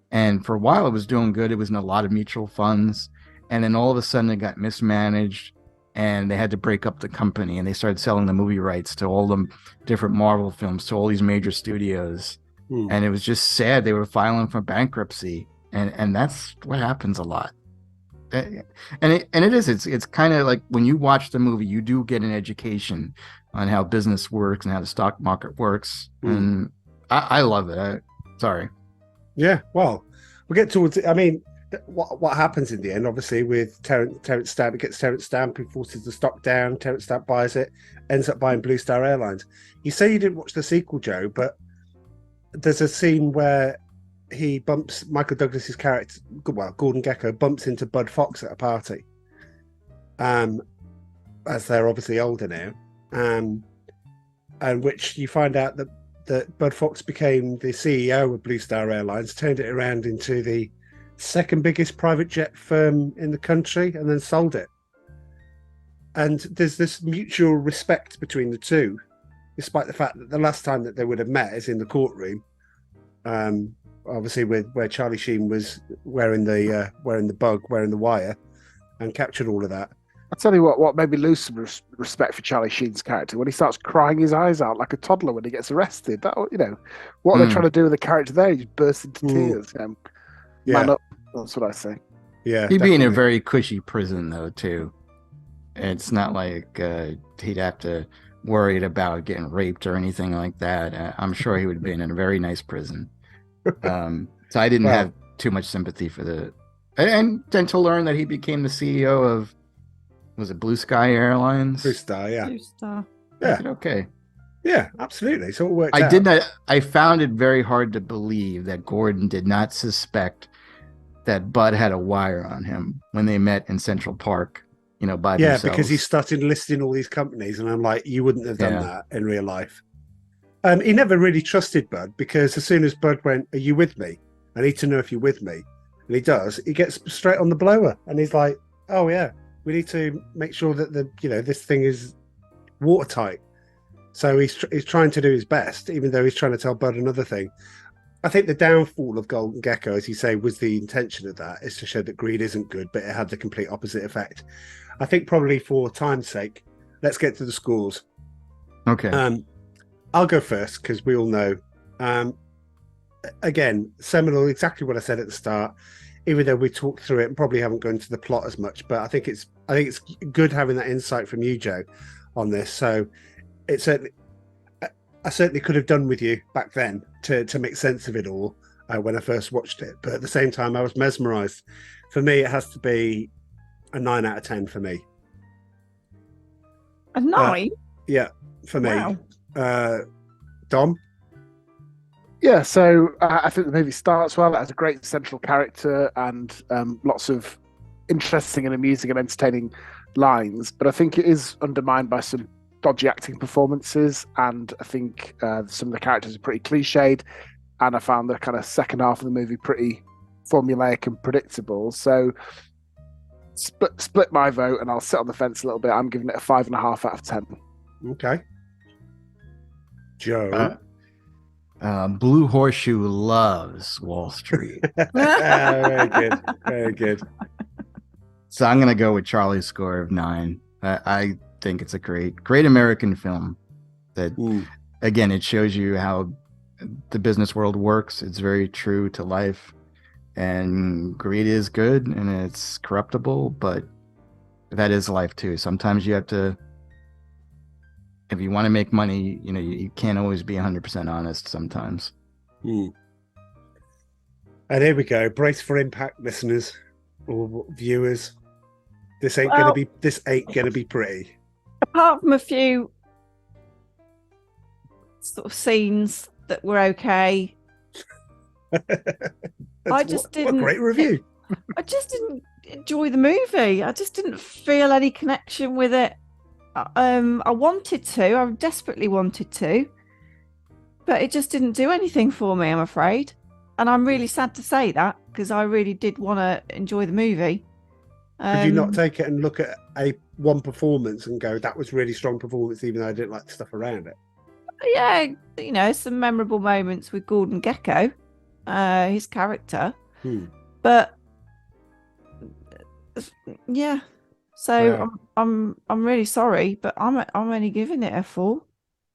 And for a while it was doing good. It was in a lot of mutual funds. And then all of a sudden it got mismanaged and they had to break up the company and they started selling the movie rights to all the different Marvel films, to all these major studios. And it was just sad. They were filing for bankruptcy and that's what happens a lot. It's kind of like when you watch the movie, you do get an education on how business works and how the stock market works, and I love it. Sorry. Yeah, well, we'll get towards it. I mean, what happens in the end, obviously, with Terrence Stamp, it gets Terrence Stamp, who forces the stock down. Terrence Stamp buys it, ends up buying Blue Star Airlines. You say you didn't watch the sequel, Joe, but there's a scene where he bumps Michael Douglas's character, well, Gordon Gekko, bumps into Bud Fox at a party. As they're obviously older now, and which you find out that Bud Fox became the CEO of Blue Star Airlines, turned it around into the second biggest private jet firm in the country, and then sold it. And there's this mutual respect between the two, despite the fact that the last time that they would have met is in the courtroom. Obviously, where Charlie Sheen was wearing the wire, and captured all of that. I'll tell you what made me lose some respect for Charlie Sheen's character when he starts crying his eyes out like a toddler when he gets arrested. That, what are they trying to do with the character there? He just bursts into tears. Man up. That's what I say. Yeah, he'd be in a very cushy prison though too. It's not like he'd have to worried about getting raped or anything like that. I'm sure he would have been in a very nice prison. So I didn't have too much sympathy for the, and then to learn that he became the CEO of, was it Blue Sky Airlines? Blue Star, yeah. Blue Star. Yeah. Okay. Yeah, absolutely. So it worked out. I found it very hard to believe that Gordon did not suspect that Bud had a wire on him when they met in Central Park, by themselves. Yeah, because he started listing all these companies, and I'm like, you wouldn't have done that in real life. He never really trusted Bud, because as soon as Bud went, "Are you with me? I need to know if you're with me," and he does, he gets straight on the blower, and he's like, "Oh yeah, we need to make sure that this thing is watertight." So he's trying to do his best, even though he's trying to tell Bud another thing. I think the downfall of Golden Gekko, as you say, was the intention of that, is to show that greed isn't good, but it had the complete opposite effect. I think probably for time's sake, let's get to the scores. Okay. I'll go first because we all know. Again, seminal, exactly what I said at the start. Even though we talked through it and probably haven't gone into the plot as much, but I think it's good having that insight from you, Joe, on this. So it's certainly, I certainly could have done with you back then to make sense of it all when I first watched it. But at the same time, I was mesmerised. For me, it has to be a 9 out of 10 for me. A 9? Yeah, for me. Wow. Dom? Yeah, so I think the movie starts well. It has a great central character and lots of interesting and amusing and entertaining lines. But I think it is undermined by some dodgy acting performances, and I think some of the characters are pretty cliched. And I found the kind of second half of the movie pretty formulaic and predictable. So split my vote, and I'll sit on the fence a little bit. I'm giving it a 5.5 out of 10. Okay. Joe? Blue Horseshoe loves Wall Street. Very good. Very good. So I'm going to go with Charlie's score of 9. I think it's a great American film that, again, it shows you how the business world works. It's very true to life, and greed is good and it's corruptible, but that is life too. Sometimes you have to, if you want to make money, you can't always be 100% honest sometimes. And here we go. Brace for impact, listeners or viewers. This ain't gonna be pretty. Apart from a few sort of scenes that were okay, I just didn't. What a great review. I just didn't enjoy the movie. I just didn't feel any connection with it. I wanted to. I desperately wanted to, but it just didn't do anything for me, I'm afraid. And I'm really sad to say that, because I really did want to enjoy the movie. Could you not take it and look at one performance and go, that was really strong performance, even though I didn't like the stuff around it? Yeah, some memorable moments with Gordon Gekko, his character. But yeah, so I'm really sorry, but I'm only giving it a 4.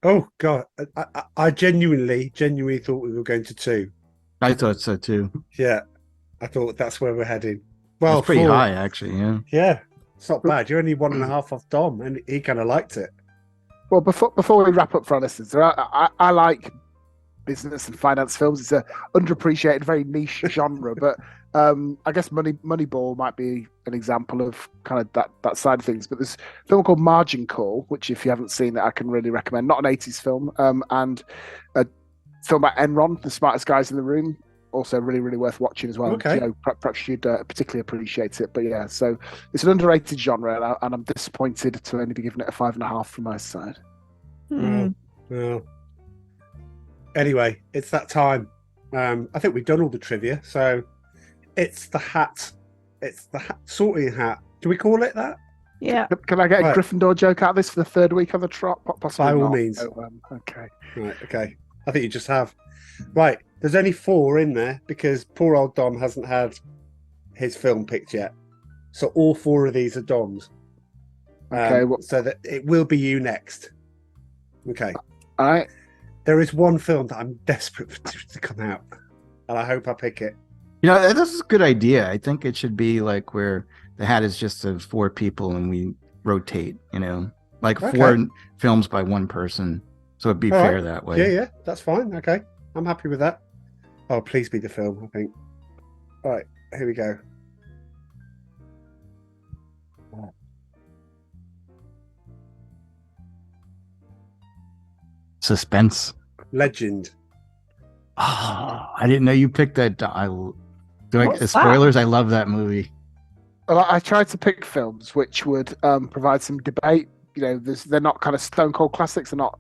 Oh God, I genuinely thought we were going to 2. I thought so too. Yeah, I thought that's where we're heading. Well, That's pretty 4. high, actually. Yeah. Yeah, it's not bad. You're only 1.5 off Dom, and he kind of liked it. Well, before we wrap up for our listeners, I like business and finance films. It's a underappreciated, very niche genre, but I guess Moneyball might be an example of kind of that side of things. But there's a film called Margin Call, which if you haven't seen it, I can really recommend. Not an 80s film, and a film about Enron, the smartest guys in the room. Also really, really worth watching as well. Okay. Perhaps you'd particularly appreciate it. But yeah, so it's an underrated genre, and I'm disappointed to only be giving it a 5.5 from my side. Well. Anyway, it's that time. I think we've done all the trivia, so it's the hat. It's the sorting hat. Do we call it that? Yeah. Can I get a Gryffindor joke out of this for the third week on the trot? Possibly By all not. means. Okay. Right, okay. I think you just have. Right, there's only 4 in there because poor old Dom hasn't had his film picked yet. So all 4 of these are Dom's. Okay. So that it will be you next. Okay. All right. There is one film that I'm desperate for to come out, and I hope I pick it. You know, this is a good idea. I think it should be like where the hat is just of 4 people and we rotate, you know, like 4 films by one person. So it'd be All fair right. that way. Yeah, that's fine. Okay. I'm happy with that. Oh, please be the film, I think. All right, here we go. Suspense. Legend. Oh, I didn't know you picked that. What's Spoilers? that? I love that movie. Well, I tried to pick films which would provide some debate. You know, they're not kind of stone cold classics. They're not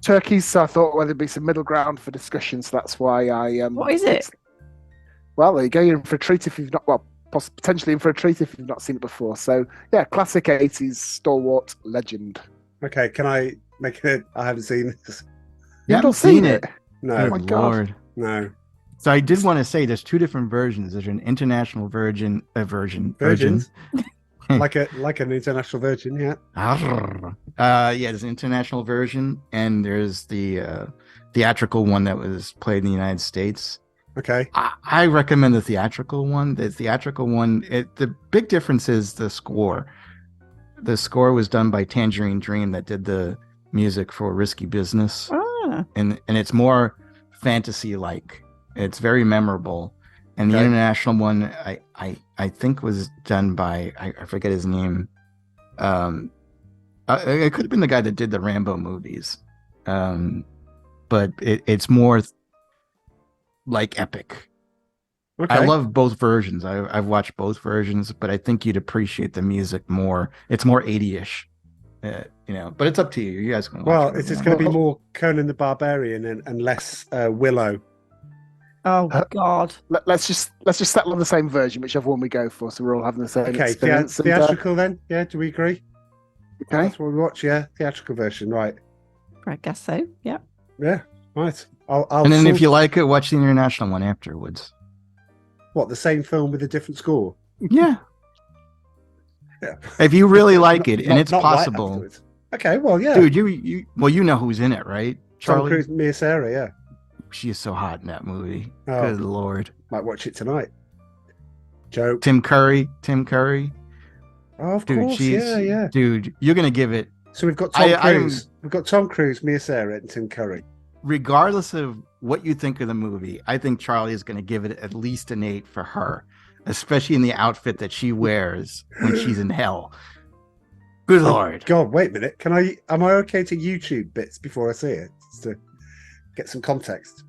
turkeys. So I thought there'd be some middle ground for discussion. So that's why I. What is it? Well, there you go. You're in for a treat if you've not. Well, potentially in for a treat if you've not seen it before. So yeah, classic 80s stalwart legend. Okay, can I make it? I haven't seen this. You haven't seen it? No. Oh, my God. Lord. No. So I did want to say there's 2 different versions. There's an international version. Virgins. like an international virgin, yeah. Yeah, there's an international version, and there's the theatrical one that was played in the United States. Okay. I recommend the theatrical one. The theatrical one, the big difference is the score. The score was done by Tangerine Dream that did the music for Risky Business. And it's more fantasy-like. It's very memorable. And the international one, I think was done by, I forget his name. It could have been the guy that did the Rambo movies. But it's more like epic. Okay. I love both versions. I've watched both versions, but I think you'd appreciate the music more. It's more 80-ish. You know, but it's up to you. You guys can watch Well, it. it's just going to be more Conan the Barbarian and less Willow. Oh God! Let's just settle on the same version, whichever one we go for, so we're all having the same experience. Theatrical then? Yeah, do we agree? Okay, that's what we watch. Yeah, theatrical version, right? I guess so. Yeah. Yeah, right. I'll and then if you like it, watch the international one afterwards. What, the same film with a different score? Yeah. Yeah. If you really like it, and it's not right possible. afterwards. Okay, well, yeah. Dude, you know who's in it, right? Tom Charlie? Cruise, Mia Sarah, yeah. She is so hot in that movie. Oh. Good Lord. Might watch it tonight. Joke. Tim Curry. Oh, of Dude, course, yeah. Dude, you're going to give it. So we've got Tom Cruise. We've got Tom Cruise, Mia Sarah, and Tim Curry. Regardless of what you think of the movie, I think Charlie is going to give it at least an 8 for her, especially in the outfit that she wears when she's in hell. Good Lord. God, wait a minute. Am I okay to YouTube bits before I see it? Just to get some context.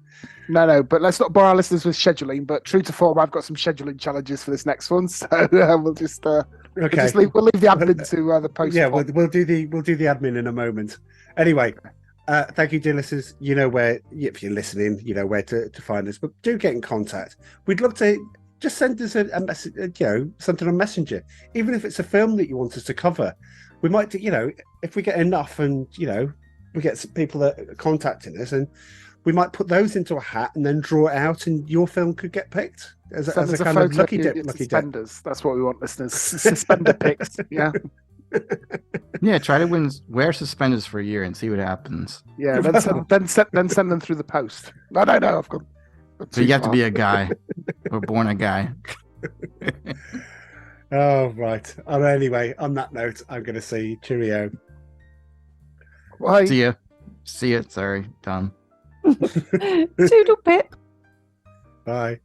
No, but let's not bore our listeners with scheduling. But true to form, I've got some scheduling challenges for this next one, so we'll just leave the admin to the post. Yeah, we'll do the admin in a moment. Anyway, thank you, dear listeners. You know where, if you're listening, you know where to find us. But do get in contact. We'd love to just send us a message, something on Messenger, even if it's a film that you want us to cover. We might do, if we get enough, and we get some people that are contacting us, and we might put those into a hat and then draw it out, and your film could get picked as a kind of lucky dip. Suspenders. That's what we want, listeners. Suspender picks. Yeah. Yeah. Try to wear suspenders for a year and see what happens. Yeah. Then send them through the post. No. I've got. So you have to be a guy or born a guy. Oh, right. Oh, anyway, on that note, I'm going to say cheerio. Bye. See ya. See ya. Sorry, Tom. Toodle pip. Bye.